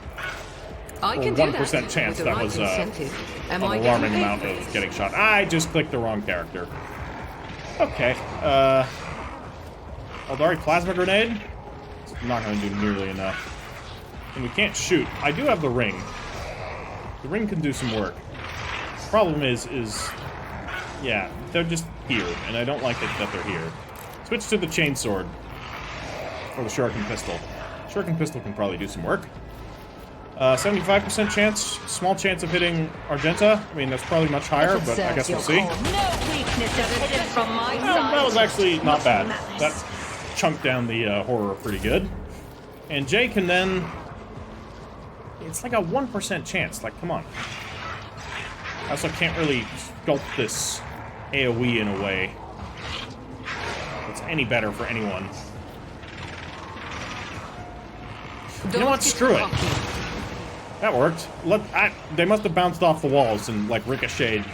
I Or can 1% chance that was an alarming amount of getting shot. I just clicked the wrong character. Okay. Eldari plasma grenade? It's not going to do nearly enough. And we can't shoot. I do have the ring. The ring can do some work. Problem is, yeah, they're just here, and I don't like it that they're here. Switch to the chainsword. Or the shuriken pistol. Shuriken pistol can probably do some work. 75% chance, small chance of hitting Argenta. I mean, that's probably much higher, but I guess we'll see. No weakness is hidden from my side. That was actually not bad. That chunked down the horror pretty good. And Jay can then... It's like a 1% chance. Like, come on. I also can't really sculpt this AoE in a way that's any better for anyone. You know what? Screw it. That worked. They must have bounced off the walls and, like, ricocheted.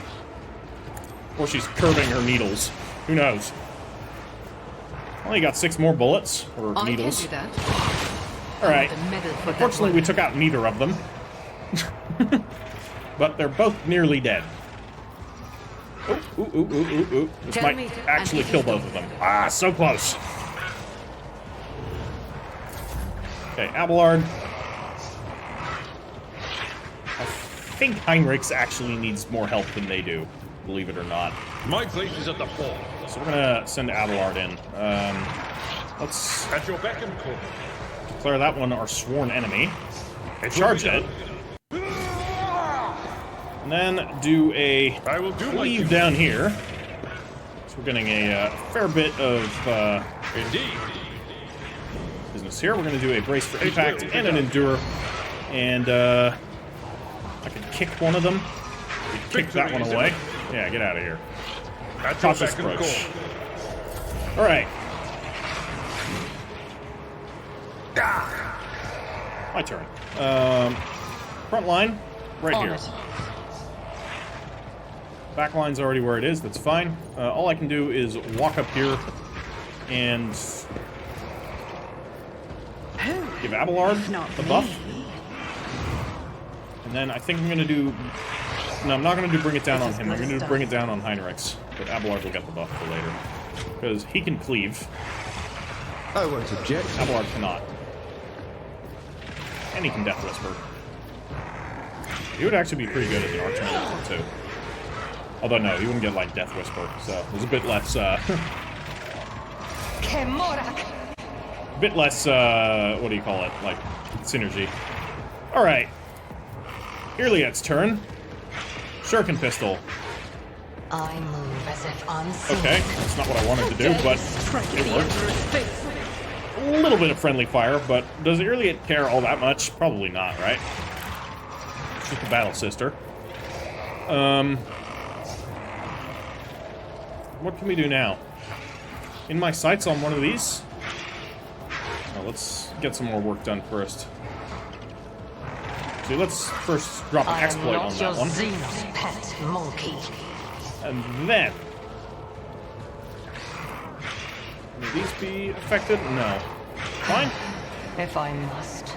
Or she's curving her needles. Who knows? Well, you got 6 more bullets. Or needles. Alright. Unfortunately, we took out neither of them. But they're both nearly dead. Ooh. This might actually kill both of them. Ah, so close. Okay, Abelard. I think Heinrichs actually needs more help than they do, believe it or not. My place is at the fort. So we're gonna send Abelard in. Let's At your beck and call. declare that one our sworn enemy. Okay, charge it. And then do a I will do my cleave duty. down here. So we're getting a fair bit of Indeed. business here. We're going to do a brace for impact and an endure. And I can kick one of them. Kick that one away. Yeah, get out of here. At your Cautious beck and approach. call. All right. My turn. Front line, right here. Back line's already where it is. That's fine. All I can do is walk up here and give Abelard the buff. And then I think I'm going to do... No, I'm not going to do bring it down on him. I'm going to bring it down on Heinrichs. But Abelard will get the buff for later. Because he can cleave. I won't object. Abelard cannot. And he can Death Whisper. He would actually be pretty good as an archer too. Although no, he wouldn't get like Death Whisper, so there's a bit less what do you call it? Like synergy. Alright. Iliad's turn. Shuriken pistol. I move as if unseen. Okay, that's not what I wanted to do, but it worked. A little bit of friendly fire, but does Iliad care all that much? Probably not, right? It's just a battle sister. What can we do now? In my sights on one of these? Oh, let's get some more work done first. So let's first drop an exploit on that one. Pet monkey. And then... Will these be affected? No. Fine. If I must.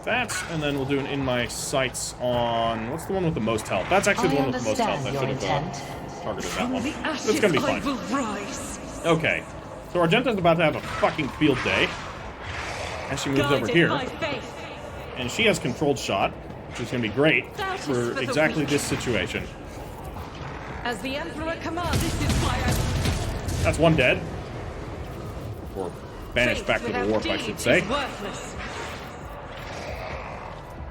That, and then we'll do an in my sights on... What's the one with the most health? That's actually the one with the most health. I should have targeted that one. It's gonna be fine. Okay. So Argenta's about to have a fucking field day. And she moves over here. And she has controlled shot, which is gonna be great for exactly this situation. As the Emperor commands, this is fire. That's one dead. Or banished back to the Faith warp, I without should deeds say. is worthless.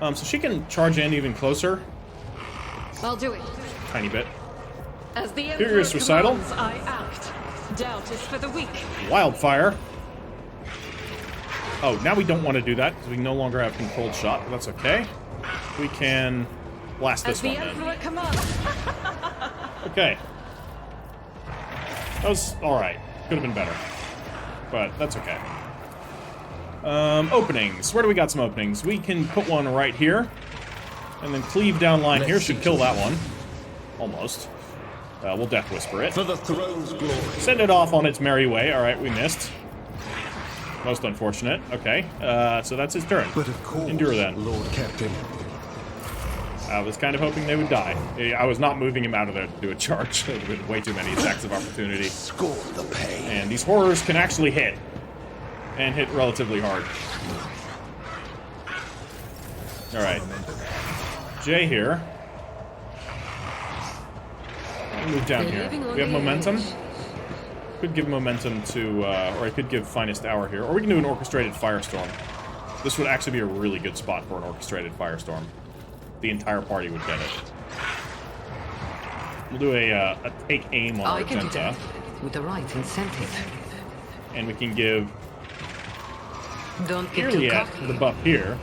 So she can charge in even closer. I'll do it. Tiny bit. As the Emperor Furious Recital. commands, I act. Doubt is for the weak. Wildfire. Oh, now we don't want to do that because we no longer have controlled shot, but that's okay. We can blast As this the one Emperor then. commands. Okay. That was alright. Could have been better. But that's okay. Openings. Where do we got some openings? We can put one right here. And then cleave down line here. Should kill that one. Almost. We'll Death Whisper it. For the throne's glory. Send it off on its merry way. Alright, we missed. Most unfortunate. Okay. So that's his turn. But of course, Endure then. Lord Captain. I was kind of hoping they would die. I was not moving him out of there to do a charge. There would have been way too many attacks of opportunity. Scorn the pain. And these horrors can actually hit. And hit relatively hard. Alright. Jay here. Move down here. We have momentum. Could give momentum to, or I could give Finest Hour here. Or we can do an Orchestrated Firestorm. This would actually be a really good spot for an Orchestrated Firestorm. The entire party would get it. We'll do a take aim on I can do Argenta. that with the right incentive. And we can give Don't get too Iliad cocky. the buff here.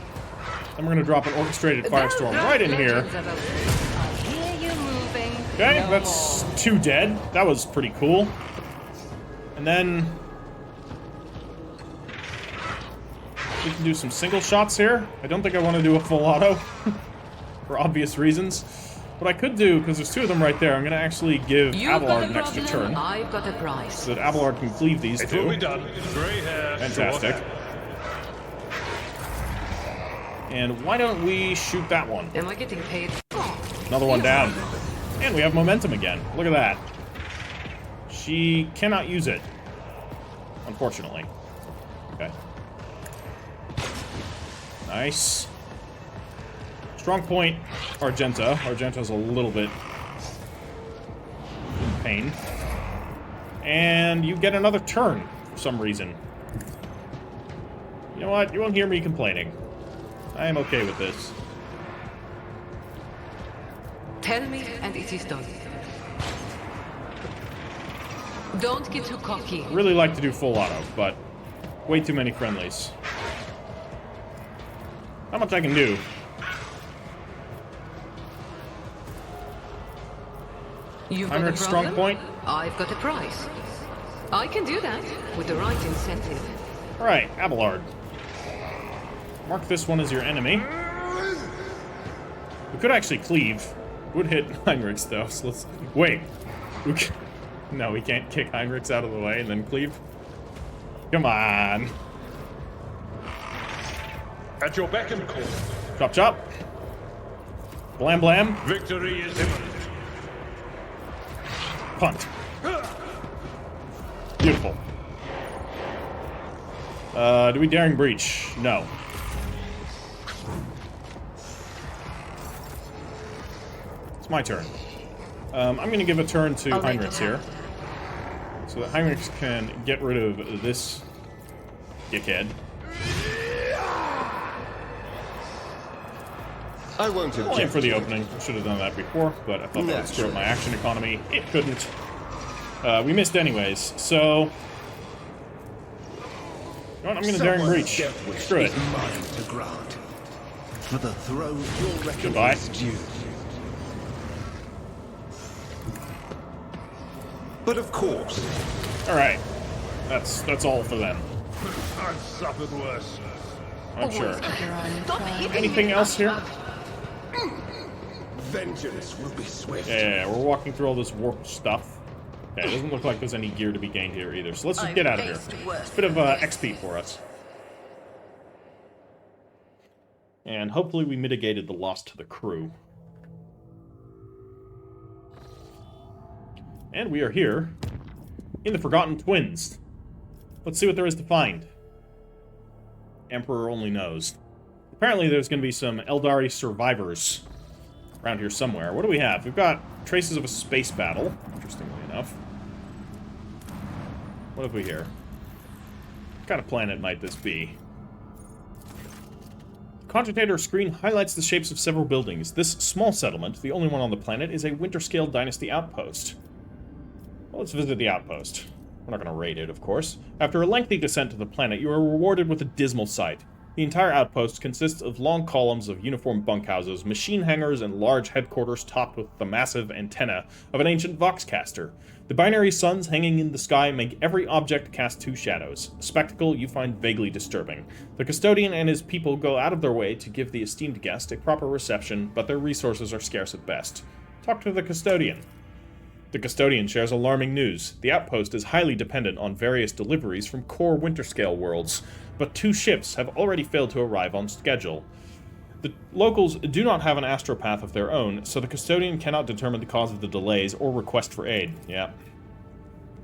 And we're going to drop an Orchestrated Firestorm right in here. I hear you moving. Okay, No that's 2 dead. That was pretty cool. And then we can do some single shots here. I don't think I want to do a full auto for obvious reasons. What I could do, because there's 2 of them right there, I'm going to actually give You've got Abelard a an extra problem, turn I've got a prize. so that Abelard can cleave these It will 2. be done. Grey hair. Fantastic. short hair. And why don't we shoot that one? Am I getting paid? Another one down. And we have momentum again. Look at that. She cannot use it. Unfortunately. Okay. Nice. Strong point, Argenta. Argenta's a little bit in pain. And you get another turn for some reason. You know what? You won't hear me complaining. I am okay with this. Tell me, and it is done. Don't get too cocky. Really like to do full auto, but way too many friendlies. How much I can do? You've got a Heinrich's problem? strong point. I've got a prize. I can do that with the right incentive. Alright, Abelard. Mark this one as your enemy. We could actually cleave. Would hit Heinrichs though, so let's... Wait. No, we can't kick Heinrichs out of the way and then cleave. Come on. At your beck and call. Chop chop. Blam blam. Victory is imminent. Punt. Beautiful. Do we Daring Breach? No. It's my turn. I'm going to give a turn to I'll make Heinrichs it here. So that Heinrichs can get rid of this dickhead. I won't I'll aim object. for the opening. I should have done that before, but I thought that would screw up my action economy. It couldn't. We missed anyways, so... You know what, I'm going to Daring Someone's Breach. death wish Screw it. is mine to grant. For the throne you'll Goodbye. recognize due. But of course, Alright. That's all for them. I've suffered worse. I'm sure. Stop hitting Anything me. else here? vengeance will be swift. Yeah, we're walking through all this warp stuff. Okay, it doesn't look like there's any gear to be gained here either, so let's just get out of here. It's a bit of XP for us. And hopefully we mitigated the loss to the crew. And we are here in the Forgotten Twins. Let's see what there is to find. Emperor only knows. Apparently there's going to be some Eldari survivors around here somewhere. What do we have? We've got traces of a space battle, interestingly enough. What have we here? What kind of planet might this be? The Cogitator screen highlights the shapes of several buildings. This small settlement, the only one on the planet, is a Winter-scale Dynasty outpost. Well, let's visit the outpost. We're not going to raid it, of course. After a lengthy descent to the planet, you are rewarded with a dismal sight. The entire outpost consists of long columns of uniform bunkhouses, machine hangars, and large headquarters topped with the massive antenna of an ancient voxcaster. The binary suns hanging in the sky make every object cast two shadows, a spectacle you find vaguely disturbing. The custodian and his people go out of their way to give the esteemed guest a proper reception, but their resources are scarce at best. Talk to the custodian. The custodian shares alarming news. The outpost is highly dependent on various deliveries from core Winterscale worlds, but 2 ships have already failed to arrive on schedule. The locals do not have an astropath of their own, so the custodian cannot determine the cause of the delays or request for aid. Yeah.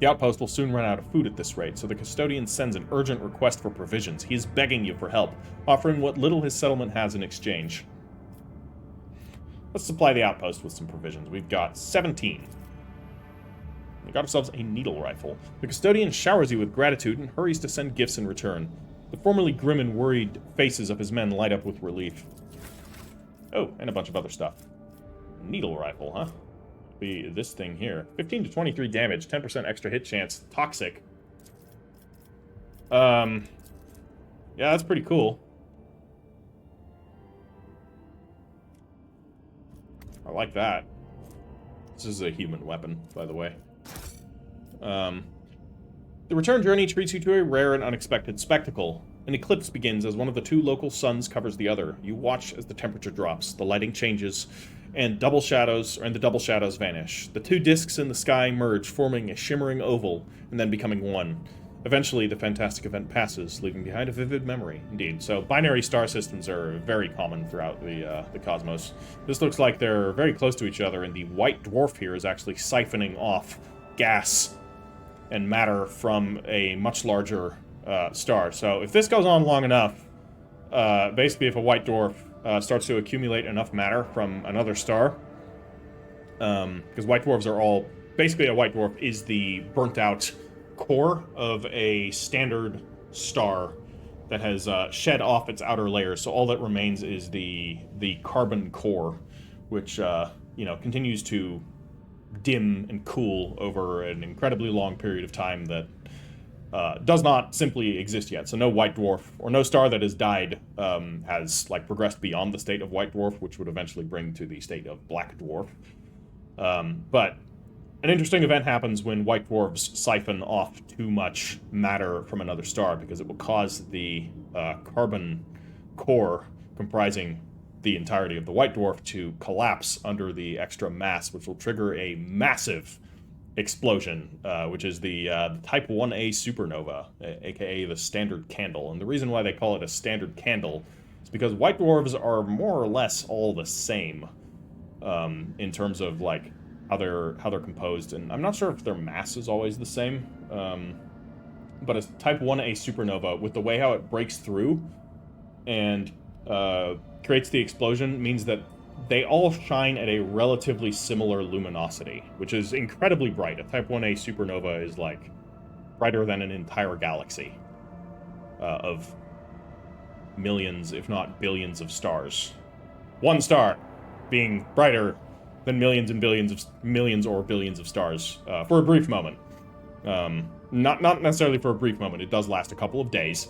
The outpost will soon run out of food at this rate, so the custodian sends an urgent request for provisions. He is begging you for help, offering what little his settlement has in exchange. Let's supply the outpost with some provisions. We've got 17. We got ourselves a needle rifle. The custodian showers you with gratitude and hurries to send gifts in return. The formerly grim and worried faces of his men light up with relief. Oh, and a bunch of other stuff. Needle rifle, huh? Be this thing here. 15 to 23 damage, 10% extra hit chance, toxic. Yeah, that's pretty cool. I like that. This is a human weapon, by the way. The return journey treats you to a rare and unexpected spectacle. An eclipse begins as one of the 2 local suns covers the other. You watch as the temperature drops, the lighting changes, and the double shadows vanish. The 2 disks in the sky merge, forming a shimmering oval, and then becoming one. Eventually, the fantastic event passes, leaving behind a vivid memory. Indeed. So, binary star systems are very common throughout the cosmos. This looks like they're very close to each other, and the white dwarf here is actually siphoning off gas and matter from a much larger star. So if this goes on long enough, basically if a white dwarf starts to accumulate enough matter from another star, because white dwarfs are all... Basically a white dwarf is the burnt-out core of a standard star that has shed off its outer layers, so all that remains is the carbon core, which, you know, continues to dim and cool over an incredibly long period of time that does not simply exist yet. So no white dwarf, or no star that has died, has, like, progressed beyond the state of white dwarf, which would eventually bring to the state of black dwarf. But an interesting event happens when white dwarfs siphon off too much matter from another star, because it will cause the carbon core comprising the entirety of the white dwarf to collapse under the extra mass, which will trigger a massive explosion, which is the Type 1A supernova, aka the standard candle. And the reason why they call it a standard candle is because white dwarfs are more or less all the same in terms of, like, how they're composed, and I'm not sure if their mass is always the same, but a Type 1A supernova, with the way how it breaks through and creates the explosion, means that they all shine at a relatively similar luminosity, which is incredibly bright. A Type 1A supernova is, like, brighter than an entire galaxy of millions, if not billions, of stars. One star being brighter than millions and billions of millions or billions of stars for a brief moment. Not necessarily for a brief moment. It does last a couple of days,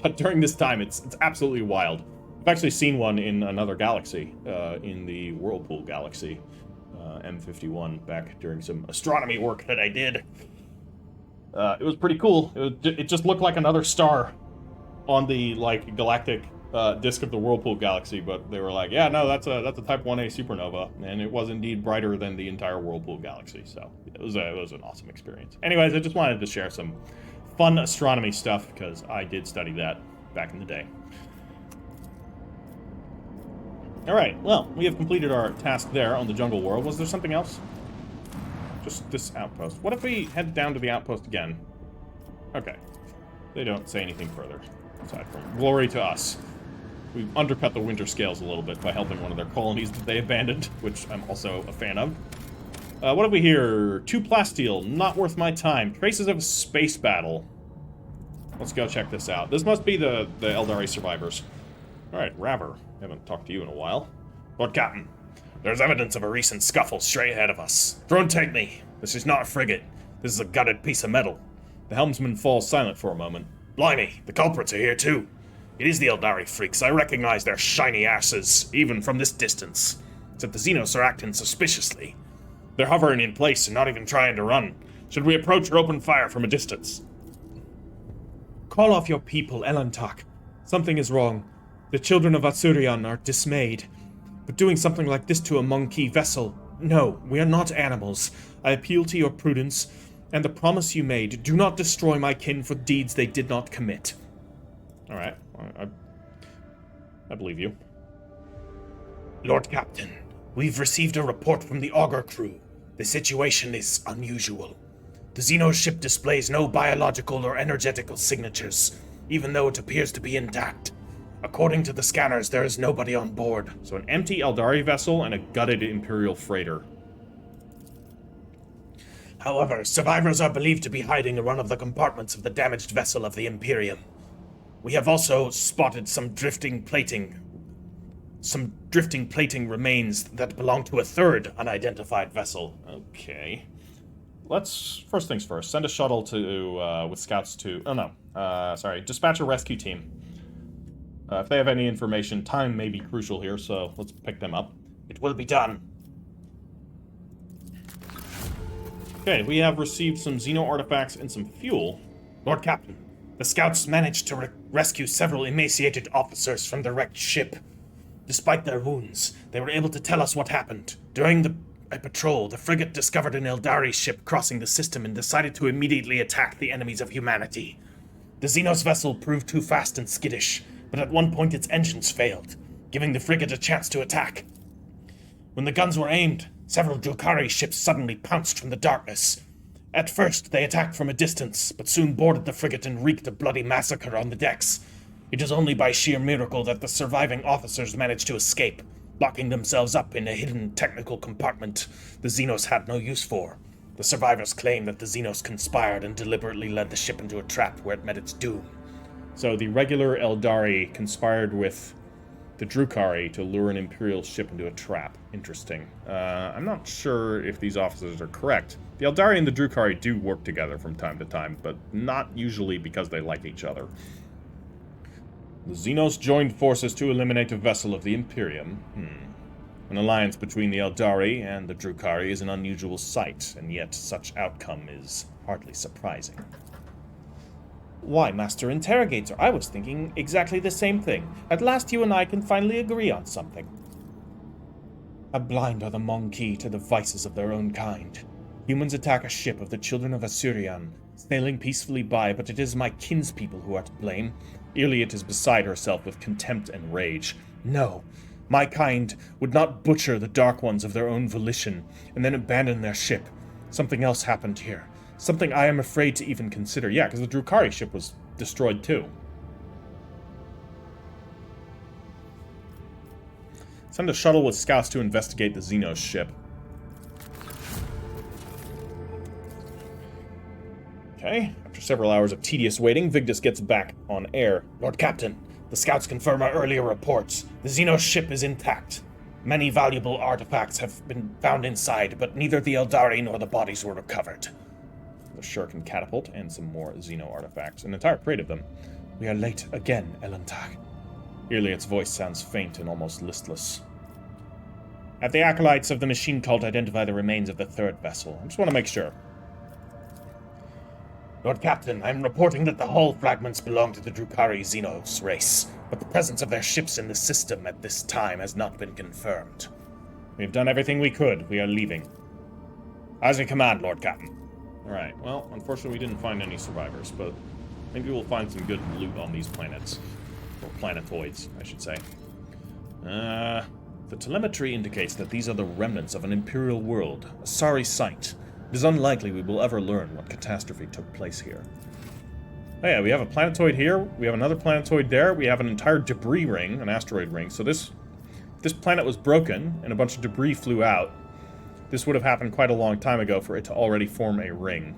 but during this time, it's absolutely wild. I've actually seen one in another galaxy, in the Whirlpool galaxy, M51, back during some astronomy work that I did. It was pretty cool. It just looked like another star on the, like, galactic disk of the Whirlpool galaxy, but they were like, yeah, no, that's a Type 1A supernova, and it was indeed brighter than the entire Whirlpool galaxy, so it was an awesome experience. Anyways, I just wanted to share some fun astronomy stuff, because I did study that back in the day. Alright, well, we have completed our task there on the jungle world. Was there something else? Just this outpost. What if we head down to the outpost again? Okay. They don't say anything further, aside from glory to us. we've undercut the winter scales a little bit by helping one of their colonies that they abandoned, which I'm also a fan of. What have we here? 2 plasteel, not worth my time. Traces of a space battle. Let's go check this out. This must be the Eldari survivors. Alright, Raver. Haven't talked to you in a while. Lord Captain, there's evidence of a recent scuffle straight ahead of us. Drone, take me. This is not a frigate. This is a gutted piece of metal. The helmsman falls silent for a moment. Blimey, the culprits are here too. It is the Eldari freaks. I recognize their shiny asses, even from this distance. Except the Xenos are acting suspiciously. They're hovering in place and not even trying to run. Should we approach or open fire from a distance? Call off your people, Elantak. Something is wrong. The children of Atsurian are dismayed. But doing something like this to a monkey vessel... No, we are not animals. I appeal to your prudence, and the promise you made. Do not destroy my kin for deeds they did not commit. Alright, I believe you. Lord Captain, we've received a report from the Augur crew. The situation is unusual. The Xenos ship displays no biological or energetical signatures, even though it appears to be intact. According to the scanners, there is nobody on board. So an empty Eldari vessel and a gutted Imperial freighter. However, survivors are believed to be hiding in one of the compartments of the damaged vessel of the Imperium. We have also spotted some drifting plating remains that belong to a third unidentified vessel. Okay. Let's, first things first, send a shuttle to, with scouts to, dispatch a rescue team. If they have any information, time may be crucial here, so let's pick them up. It will be done. Okay, we have received some Xeno artifacts and some fuel. Lord Captain, the scouts managed to rescue several emaciated officers from the wrecked ship. Despite their wounds, they were able to tell us what happened. During a patrol, the frigate discovered an Eldari ship crossing the system and decided to immediately attack the enemies of humanity. The Xenos vessel proved too fast and skittish, but at one point its engines failed, giving the frigate a chance to attack. When the guns were aimed, several Drukhari ships suddenly pounced from the darkness. At first, they attacked from a distance, but soon boarded the frigate and wreaked a bloody massacre on the decks. It is only by sheer miracle that the surviving officers managed to escape, locking themselves up in a hidden technical compartment the Xenos had no use for. The survivors claim that the Xenos conspired and deliberately led the ship into a trap where it met its doom. So the regular Eldari conspired with the Drukhari to lure an Imperial ship into a trap. Interesting. I'm not sure if these officers are correct. The Eldari and the Drukhari do work together from time to time, but not usually because they like each other. The Xenos joined forces to eliminate a vessel of the Imperium. An alliance between the Eldari and the Drukhari is an unusual sight, and yet such outcome is hardly surprising. Why, Master Interrogator, I was thinking exactly the same thing. At last you and I can finally agree on something. How blind are the Monkey to the vices of their own kind. Humans attack a ship of the children of Atsurian, sailing peacefully by, but it is my kinspeople who are to blame. Iliot is beside herself with contempt and rage. No, my kind would not butcher the Dark Ones of their own volition, and then abandon their ship. Something else happened here. Something I am afraid to even consider. Yeah, because the Drukhari ship was destroyed too. Send a shuttle with scouts to investigate the Xenos ship. Okay, after several hours of tedious waiting, Vigdis gets back on air. Lord Captain, the scouts confirm our earlier reports. The Xenos ship is intact. Many valuable artifacts have been found inside, but neither the Eldari nor the bodies were recovered. The Shuriken catapult and some more Xeno artifacts. An entire crate of them. We are late again, Elantak. Iliot's voice sounds faint and almost listless. Have the acolytes of the machine cult identify the remains of the third vessel? I just want to make sure. Lord Captain, I'm reporting that the hull fragments belong to the Drukhari Xenos race, but the presence of their ships in the system at this time has not been confirmed. We've done everything we could. We are leaving. As in command, Lord Captain. Alright, well, unfortunately we didn't find any survivors, but maybe we'll find some good loot on these planets. Or planetoids, I should say. The telemetry indicates that these are the remnants of an Imperial world. A sorry sight. It is unlikely we will ever learn what catastrophe took place here. Oh yeah, we have a planetoid here. We have another planetoid there. We have an entire debris ring, an asteroid ring. So this planet was broken, and a bunch of debris flew out. This would have happened quite a long time ago for it to already form a ring.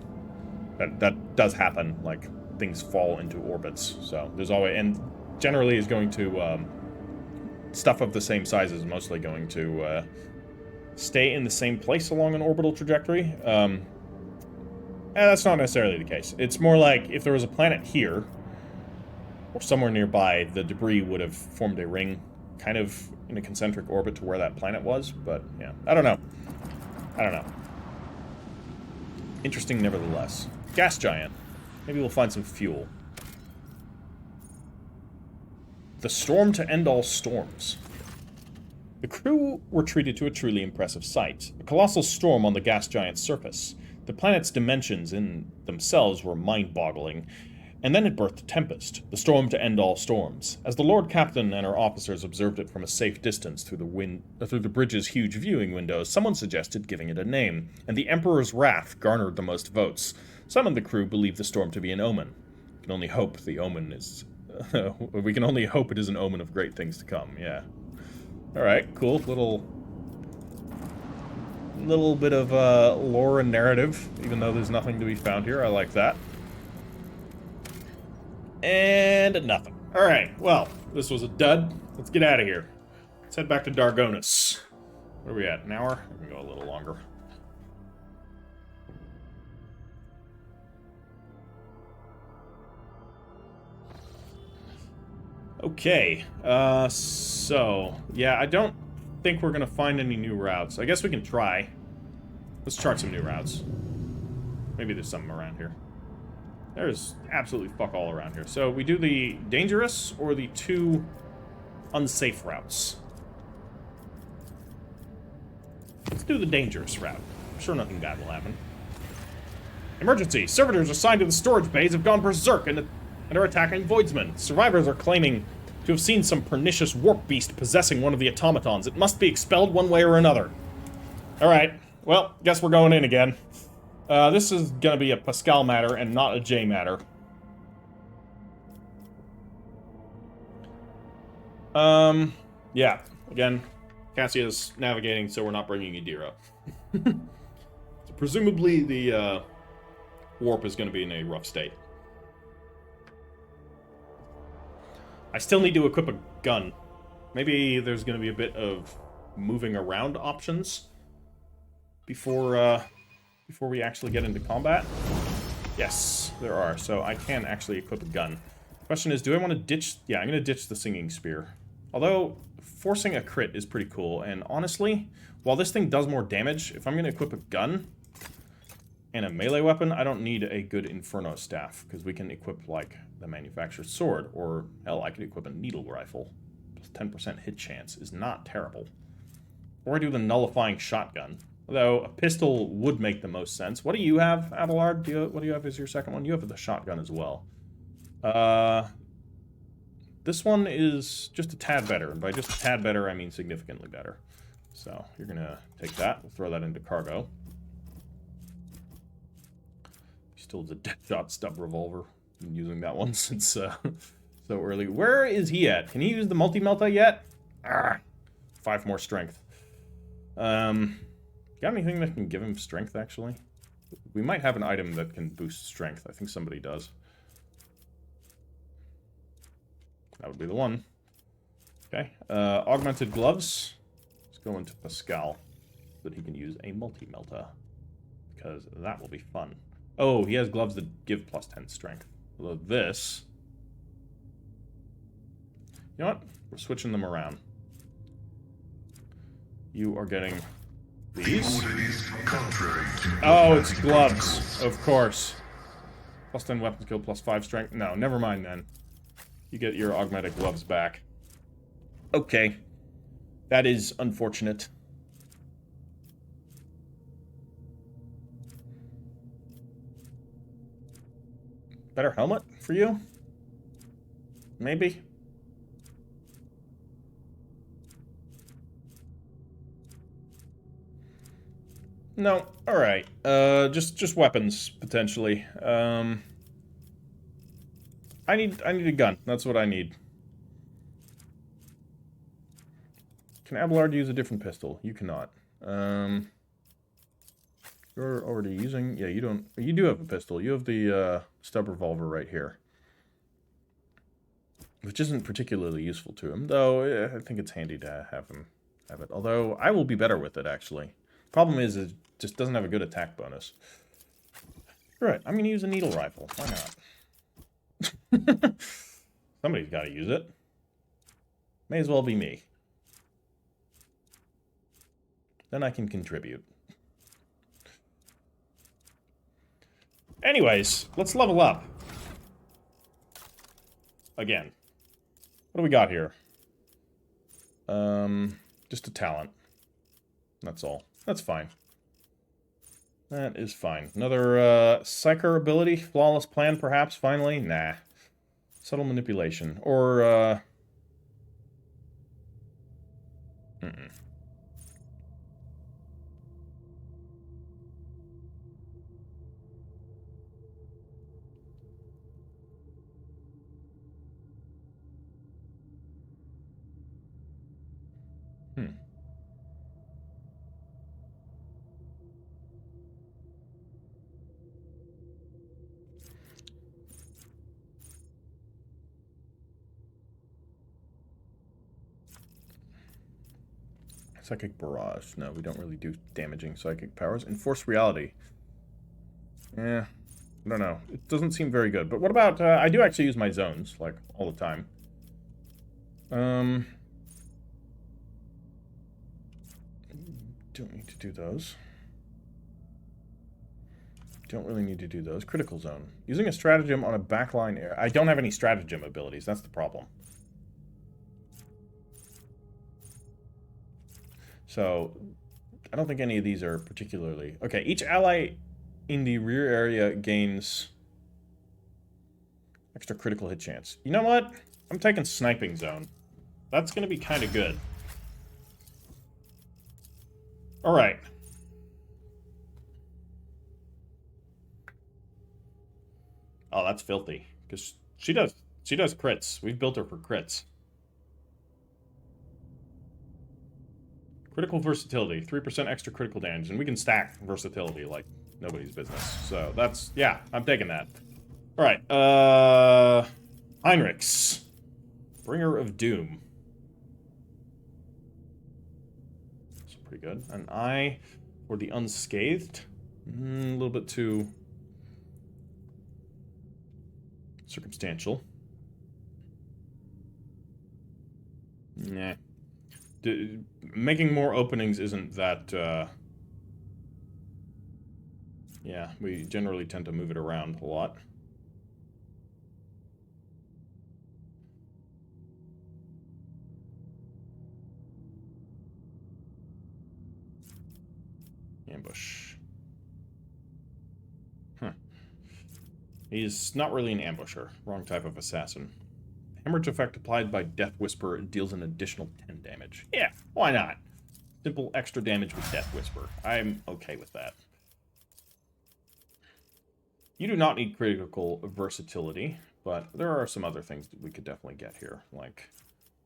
That does happen. Like, things fall into orbits. So there's always... And generally is going to... stuff of the same size is mostly going to stay in the same place along an orbital trajectory. That's not necessarily the case. It's more like if there was a planet here, or somewhere nearby, the debris would have formed a ring kind of in a concentric orbit to where that planet was, but yeah, I don't know. Interesting nevertheless. Gas giant. Maybe we'll find some fuel. The storm to end all storms. The crew were treated to a truly impressive sight. A colossal storm on the gas giant's surface. The planet's dimensions in themselves were mind-boggling, and then it birthed a tempest, the storm to end all storms. As the Lord Captain and her officers observed it from a safe distance through the bridge's huge viewing windows, someone suggested giving it a name, and the Emperor's wrath garnered the most votes. Some of the crew believed the storm to be an omen. We can only hope the omen is... we can only hope it is an omen of great things to come, yeah. Alright, cool. Little bit of lore and narrative, even though there's nothing to be found here. I like that. And nothing. Alright, well, this was a dud. Let's get out of here. Let's head back to Dargonus. Where are we at? An hour? We can go a little longer. Okay, so, yeah, I don't think we're gonna find any new routes. I guess we can try. Let's chart some new routes. Maybe there's something around here. There's absolutely fuck all around here. So we do the dangerous or the 2 unsafe routes. Let's do the dangerous route. I'm sure nothing bad will happen. Emergency! Servitors assigned to the storage bays have gone berserk and are attacking Voidsmen. Survivors are claiming to have seen some pernicious warp beast possessing one of the automatons. It must be expelled one way or another. Alright, well, guess we're going in again. This is gonna be a Pascal matter and not a J matter. Yeah, again, Cassia's navigating, so we're not bringing Idira. So presumably the, warp is gonna be in a rough state. I still need to equip a gun. Maybe there's going to be a bit of moving around options before we actually get into combat. Yes, there are. So I can actually equip a gun. Question is, do I want to ditch... Yeah, I'm going to ditch the singing spear. Although, forcing a crit is pretty cool. And honestly, while this thing does more damage, if I'm going to equip a gun and a melee weapon, I don't need a good Inferno staff, because we can equip, like, the manufactured sword, or, hell, I could equip a needle rifle. 10% hit chance is not terrible. Or I do the nullifying shotgun. Although, a pistol would make the most sense. What do you have, Abelard? What do you have as your second one? You have the shotgun as well. This one is just a tad better, and by just a tad better, I mean significantly better. So, you're gonna take that, we'll throw that into cargo. Still the Deadshot stub revolver. Been using that one since so early. Where is he at? Can he use the multi-melta yet? 5 more strength. Got anything that can give him strength, actually? We might have an item that can boost strength. I think somebody does. That would be the one. Okay. Augmented gloves. Let's go into Pascal so that he can use a multi-melta, because that will be fun. Oh, he has gloves that give plus 10 strength. Although this... You know what? We're switching them around. You are getting these. Oh, it's gloves. Of course. Plus 10 weapon skill, plus 5 strength. No, never mind then. You get your augmented gloves back. Okay. That is unfortunate. Better helmet for you? Maybe? No. Alright. Just weapons, potentially. I need a gun. That's what I need. Can Abelard use a different pistol? You cannot. You're already using... Yeah, you don't... You do have a pistol. You have the stub revolver right here. Which isn't particularly useful to him, though I think it's handy to have him have it. Although, I will be better with it, actually. Problem is, it just doesn't have a good attack bonus. Right, I'm going to use a needle rifle. Why not? Somebody's got to use it. May as well be me. Then I can contribute. Anyways, let's level up. Again. What do we got here? Just a talent. That's all. That's fine. That is fine. Another, Psyker ability? Flawless plan, perhaps, finally? Nah. Subtle manipulation. Or, Psychic barrage. No, we don't really do damaging psychic powers. Enforce reality. Yeah, I don't know. It doesn't seem very good. But what about... I do actually use my zones, like, all the time. Don't need to do those. Don't really need to do those. Critical zone. Using a stratagem on a backline area. I don't have any stratagem abilities. That's the problem. So, I don't think any of these are particularly... Okay, each ally in the rear area gains extra critical hit chance. You know what? I'm taking sniping zone. That's going to be kind of good. Alright. Oh, that's filthy. Because she does crits. We've built her for crits. Critical versatility, 3% extra critical damage, and we can stack versatility like nobody's business. So that's, yeah, I'm taking that. All right, Heinrichs, Bringer of Doom. That's pretty good. An eye for the unscathed. A little bit too circumstantial. Nah. Making more openings isn't that, yeah, we generally tend to move it around a lot. Ambush. Huh. He's not really an ambusher. Wrong type of assassin. Hemorrhage effect applied by Death Whisper deals an additional 10 damage. Yeah, why not? Simple extra damage with Death Whisper. I'm okay with that. You do not need critical versatility, but there are some other things that we could definitely get here. Like,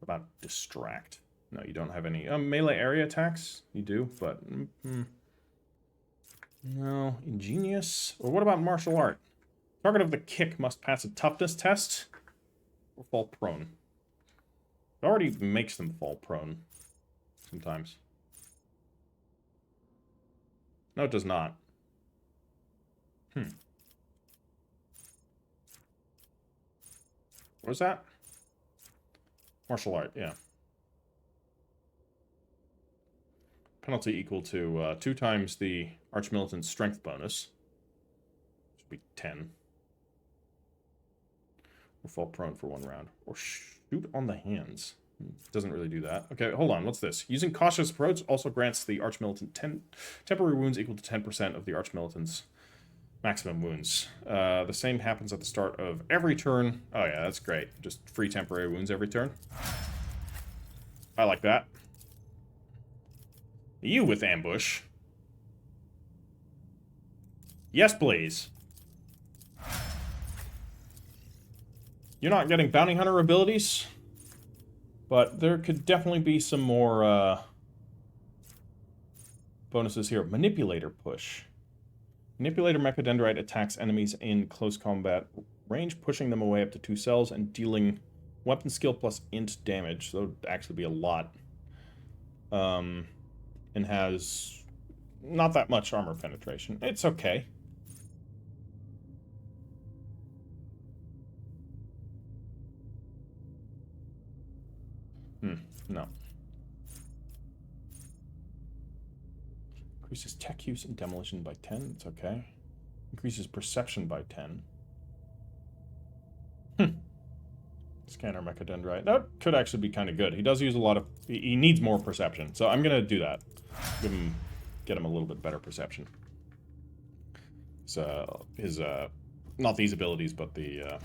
what about Distract? No, you don't have any melee area attacks. You do, but... No, Ingenious. Or what about Martial Art? Target of the kick must pass a toughness test or fall prone. It already makes them fall prone sometimes. No, it does not. What was that? Martial art, yeah. Penalty equal to 2 times the Archmilitant's strength bonus. Should be 10. Or fall prone for 1 round. Or shoot on the hands. Doesn't really do that. Okay, hold on. What's this? Using cautious approach also grants the Archmilitant temporary wounds equal to 10% of the Archmilitant's maximum wounds. The same happens at the start of every turn. Oh yeah, that's great. Just free temporary wounds every turn. I like that. You with ambush. Yes, please. You're not getting bounty hunter abilities, but there could definitely be some more bonuses here. Manipulator push. Manipulator Mechadendrite attacks enemies in close combat range, pushing them away up to 2 cells and dealing weapon skill plus int damage. So it would actually be a lot. And has not that much armor penetration. It's okay. No. Increases tech use and demolition by 10. It's okay. Increases perception by 10. Scanner Mechadendrite. That could actually be kind of good. He does use a lot of... He needs more perception. So I'm going to do that. Get him a little bit better perception. So his not these abilities, but the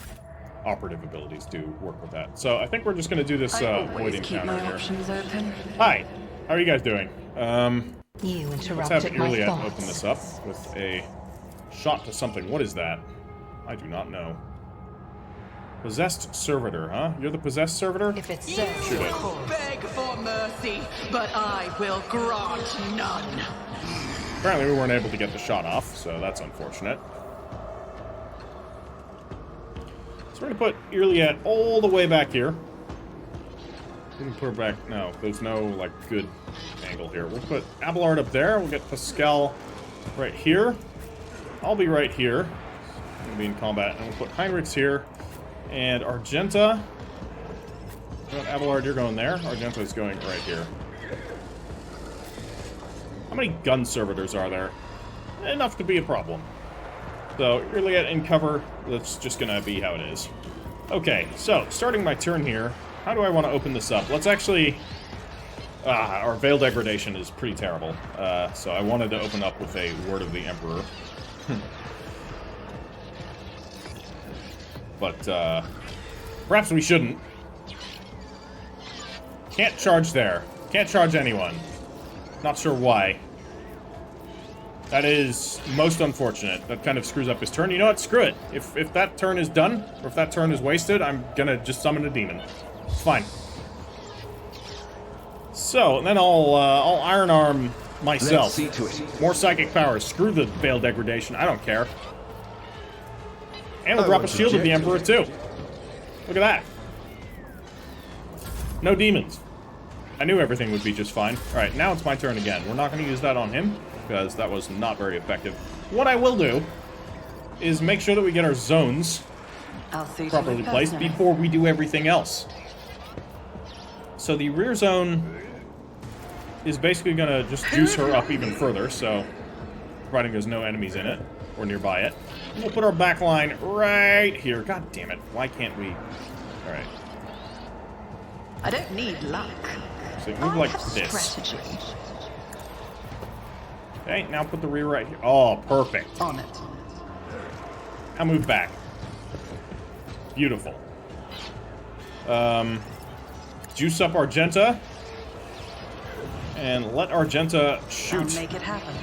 operative abilities do work with that. So I think we're just going to do this void encounter here. Hi. How are you guys doing? You Let's interrupted have my Iliad thoughts. open this up with a shot to something. What is that? I do not know. Possessed servitor, huh? You're the possessed servitor? If it You says Shoot it. will beg for mercy, but I will grant none. Apparently we weren't able to get the shot off, so that's unfortunate. So we're going to put Iliad all the way back here. We can put her back... No, there's no, like, good angle here. We'll put Abelard up there. We'll get Pascal right here. I'll be right here. I'm going to be in combat. And we'll put Heinrichs here. And Argenta... You know what, Abelard, you're going there. Argenta's going right here. How many gun servitors are there? Enough to be a problem. So, Iliad in cover. That's just going to be how it is. Okay, so, starting my turn here... How do I want to open this up? Let's actually... our Veil Degradation is pretty terrible. So I wanted to open up with a Word of the Emperor. But, perhaps we shouldn't. Can't charge there. Can't charge anyone. Not sure why. That is most unfortunate. That kind of screws up his turn. You know what? Screw it. If that turn is done, or if that turn is wasted, I'm gonna just summon a demon. It's fine. So, then I'll Iron Arm myself. Let's see to it. More psychic powers. Screw the Veil Degradation. I don't care. And we'll drop a Shield of the Emperor, too. Look at that. No demons. I knew everything would be just fine. Alright, now it's my turn again. We're not going to use that on him, because that was not very effective. What I will do is make sure that we get our zones I'll see to properly it placed personally. before we do everything else. So the rear zone is basically going to just juice her up even further, so providing there's no enemies in it or nearby it. And we'll put our back line right here. God damn it. Why can't we? All right. I don't need luck. So move like I have this. strategy. Okay, now put the rear right here. Oh, perfect. On it. Now move back. Beautiful. Juice up Argenta. And let Argenta I'll shoot. make it happen.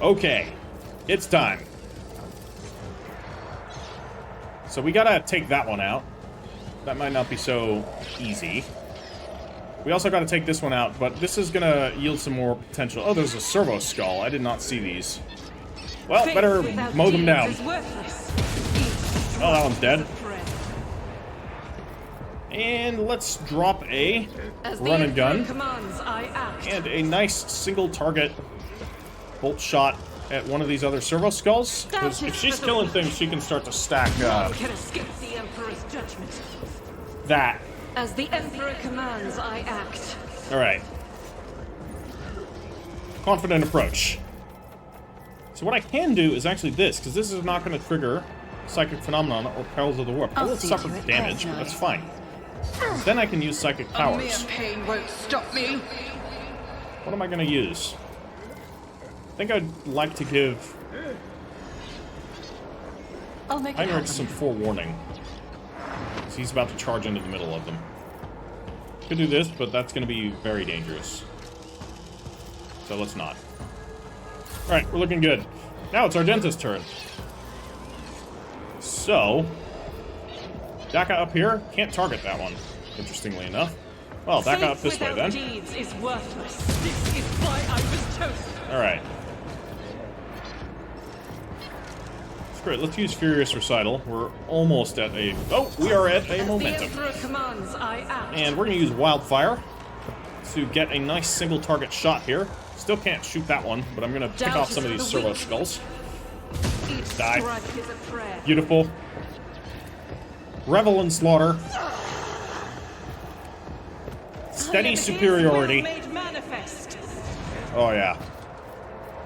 Okay. It's time. So we gotta take that one out. That might not be so easy. We also gotta take this one out, but this is gonna yield some more potential. Oh, there's a servo skull. I did not see these. Well, better mow them down. Oh, that one's dead. And let's drop a run and gun Commands, I act. and a nice single target bolt shot at one of these other servo skulls. Because if she's killing things, she can start to stack None can escape the Emperor's judgment. that. As the Emperor commands, I act. Alright. Confident approach. So what I can do is actually this, because this is not going to trigger Psychic Phenomenon or Perils of the Warp. I I'll will see suffer to it damage, but personally. that's fine. Then I can use Psychic A mere Powers. pain won't stop me. What am I going to use? I think I'd like to give I'll make it Heinrich happen. some forewarning. Because he's about to charge into the middle of them. Could do this, but that's going to be very dangerous. So let's not. Alright, we're looking good. Now it's Argenta's turn. So, Daka up here, can't target that one, interestingly enough. Well, Daka up this way then. Deeds is worthless. This is why I was chosen. Alright. Great, let's use Furious Recital. We're almost at a... Oh, we are at a momentum. The Emperor commands, I act. And we're going to use Wildfire to get a nice single target shot here. Still can't shoot that one, but I'm going to pick off some of these servo skulls. Each Die. strike is a prayer. Beautiful. Revel in slaughter. Steady superiority. Made manifest. Oh, yeah.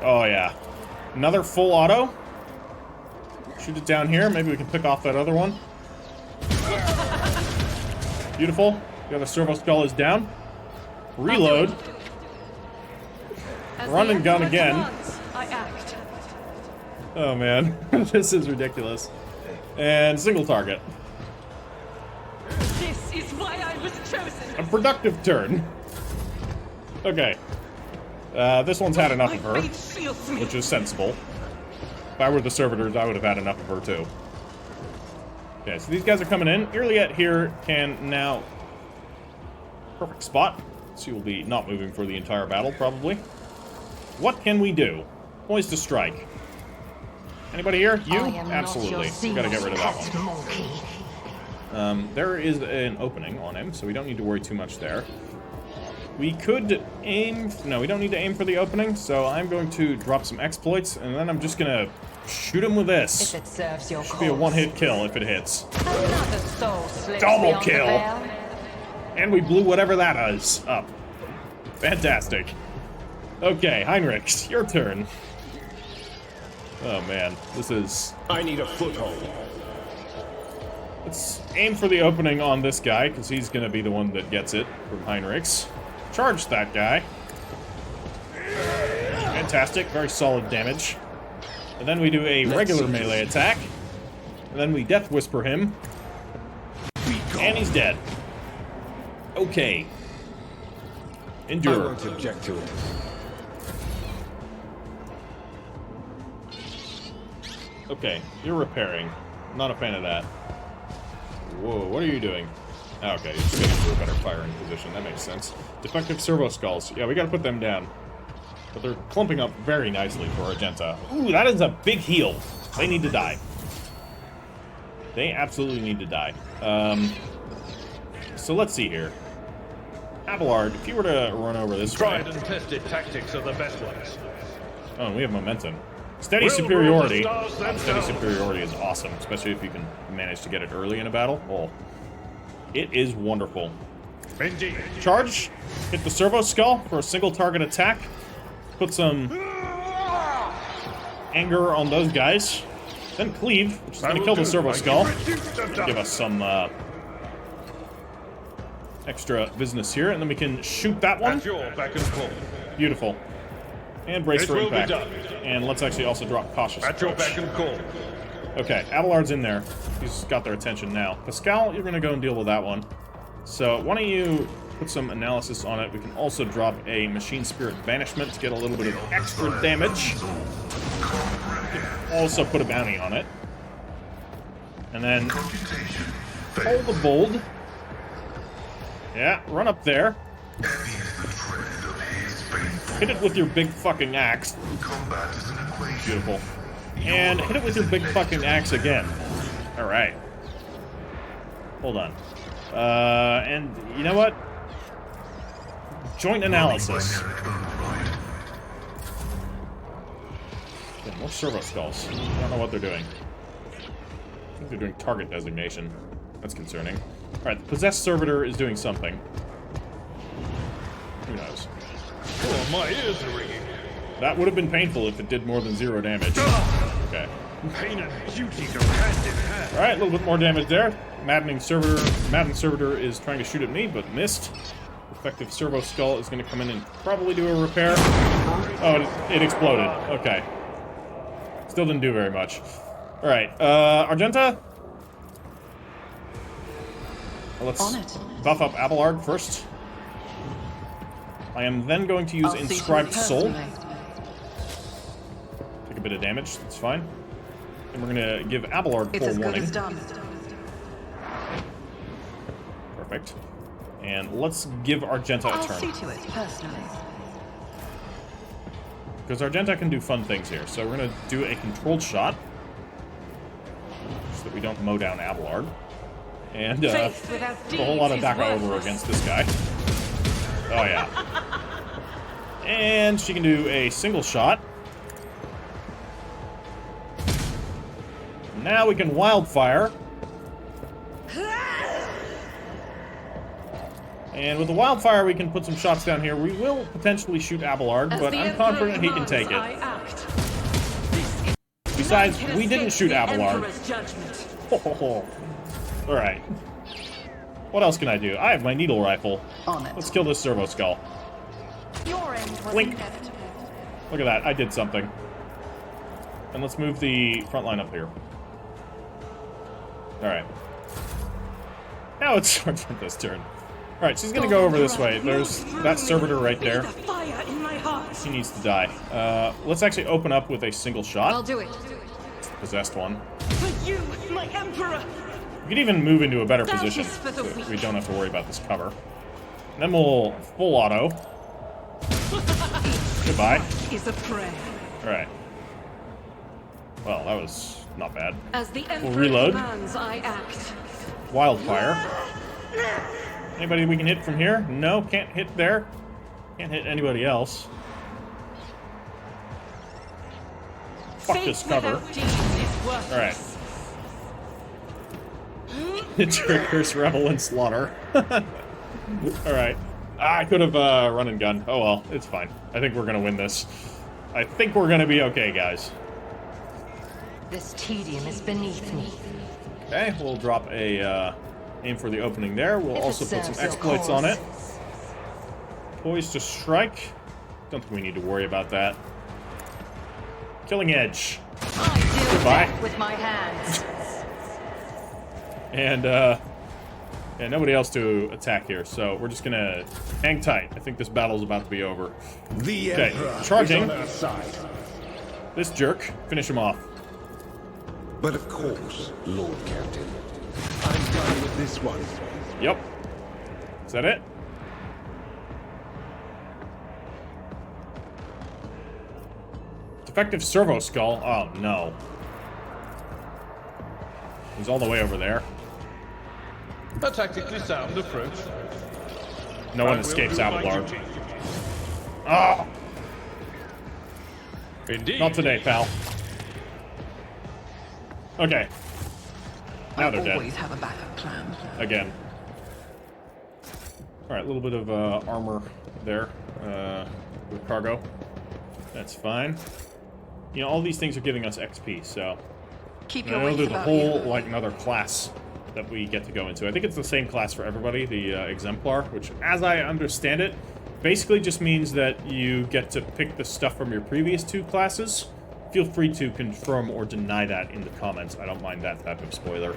Oh, yeah. Another full auto. Shoot it down here. Maybe we can pick off that other one. Beautiful. The other servo skull is down. Reload. Run and gun again. I act. Oh, man. This is ridiculous. And single target. This is why I was chosen. A productive turn. Okay. This one's had enough of her, My faith shields me. which is sensible. If I were the servitors, I would have had enough of her, too. Okay, so these guys are coming in. Iliet here can now... Perfect spot. She will be not moving for the entire battle, probably. What can we do? Poised to strike. Anybody here? You? Absolutely. We gotta get rid of that one. There is an opening on him, so we don't need to worry too much there. We could aim... No, we don't need to aim for the opening, so I'm going to drop some exploits, and then I'm just gonna shoot him with this. If it serves your Should be a one-hit kill if it hits. Another soul slips Double beyond the kill. veil. And we blew whatever that is up. Fantastic. Okay, Heinrich, your turn. Oh man, this is... I need a foothold. Let's aim for the opening on this guy, because he's going to be the one that gets it from Heinrichs. Charge that guy. Fantastic, very solid damage. And then we do a regular melee attack. And then we Death Whisper him. And he's dead. Okay. I Endure. won't object to it. Okay, you're repairing. Not a fan of that. Whoa, what are you doing? Oh, okay, you're just getting to a better firing position. That makes sense. Defective servo skulls. Yeah, we gotta put them down. But they're clumping up very nicely for Argenta. Ooh, that is a big heal. They need to die. They absolutely need to die. So let's see here. Abelard, if you were to run over this way... Tried and tested tactics are the best ones. Oh, and we have momentum. Steady We'll superiority. rule the stars That steady themselves. superiority is awesome, especially if you can manage to get it early in a battle. Oh, it is wonderful. Indeed. Charge. Hit the servo skull for a single target attack. Put some anger on those guys. Then cleave, which is going to kill the servo skull. Give us some extra business here, and then we can shoot that one. At your back and forth. Beautiful. And brace It for will be impact. done. And let's actually also drop cautious At your approach. back and call. Okay, Abelard's in there. He's got their attention now. Pascal, you're going to go and deal with that one. So why don't you put some analysis on it. We can also drop a Machine Spirit Banishment to get a little bit of extra damage. Also put a bounty on it. And then hold the bold. Yeah, run up there. Hit it with your big fucking axe. Beautiful. And hit it with your big fucking axe again. Alright. Hold on. And you know what? Joint analysis. Yeah, more servo skulls. I don't know what they're doing. I think they're doing target designation. That's concerning. Alright, the possessed servitor is doing something. Who knows? Oh, my ears are ringing. That would have been painful if it did more than 0 damage. Okay. Pain and beauty go hand in hand. Alright, a little bit more damage there. Maddened Servitor is trying to shoot at me, but missed. Effective Servo Skull is going to come in and probably do a repair. Oh, it exploded. Okay. Still didn't do very much. Alright, Argenta? Let's buff up Abelard first. I am then going to use I'll see Inscribed you Soul. personally. Take a bit of damage, that's fine. And we're gonna give Abelard It's as good forewarning. as done. Perfect. And let's give Argenta a I'll turn. see to it personally. Because Argenta can do fun things here. So we're gonna do a controlled shot. So that we don't mow down Abelard. And Faith without a whole lot of deeds is DACA over worthless. against this guy. Oh yeah. And she can do a single shot. Now we can wildfire. And with the wildfire, we can put some shots down here. We will potentially shoot Abelard, As but the I'm Emperor confident he can commands, take I it. act. This is Besides, none can we didn't escape shoot the Abelard. Emperor's judgment. Alright. What else can I do? I have my needle rifle. On it. Let's kill this servo skull. Your end was Blink. inevitable. Look at that, I did something. And let's move the front line up here. Alright. Now it's Argenta's turn. Alright, she's gonna go over this way. There's that servitor right there. Fire in my heart. He needs to die. Let's actually open up with a single shot. I'll do it. Possessed one. For you, my emperor. We could even move into a better That position. is for the So weak. we don't have to worry about this cover. And then we'll full auto. Goodbye. Is a prayer. Alright. Well, that was not bad. As the Emperor reload. commands, I act. Wildfire. Anybody we can hit from here? No, can't hit there. Can't hit anybody else. Fuck Faith this cover. without deeds is worthless. Alright. It triggers Revel and Slaughter. Alright. I could have run and gun. Oh well, it's fine. I think we're gonna win this. I think we're gonna be okay, guys. This tedium is beneath me. Okay, we'll drop a aim for the opening there. We'll If it also put some serves your exploits on cause. it. Poised to strike. Don't think we need to worry about that. Killing Edge. I deal Goodbye. death with my hands. And yeah, nobody else to attack here, so we're just gonna hang tight. I think this battle's about to be over. The Okay, Emperor charging. is on our side. This jerk, finish him off. But of course, Lord Captain, I'm done with this one. Yep. Is that it? Defective servo skull. Oh no. He's all the way over there. A tactically sound approach. No I one will escapes do my Abelard. duty. Ah! Indeed. Not today, pal. Okay. Now I they're dead. always have a backup plan. Again. Alright, a little bit of armor there. With cargo. That's fine. You know, all these things are giving us XP, so... Keep I your know wits there's a about whole, you. like, another class that we get to go into. I think it's the same class for everybody, the Exemplar, which, as I understand it, basically just means that you get to pick the stuff from your previous two classes. Feel free to confirm or deny that in the comments. I don't mind that type of spoiler.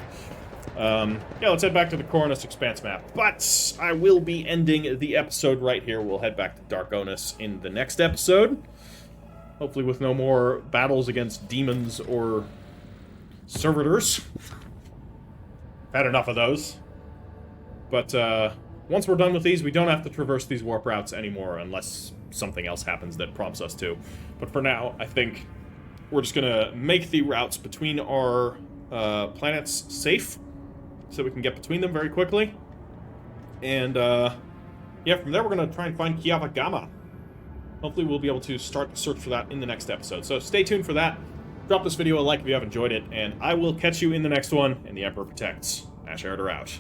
Yeah, let's head back to the Coronus Expanse map. But I will be ending the episode right here. We'll head back to Darkonus in the next episode. Hopefully with no more battles against demons or servitors. Had enough of those. But once we're done with these, we don't have to traverse these warp routes anymore unless something else happens that prompts us to. But for now, I think we're just going to make the routes between our planets safe so we can get between them very quickly. And yeah, from there we're going to try and find Kiava Gamma. Hopefully we'll be able to start the search for that in the next episode. So stay tuned for that. Drop this video a like if you have enjoyed it, and I will catch you in the next one, and the Emperor protects. Heritor out.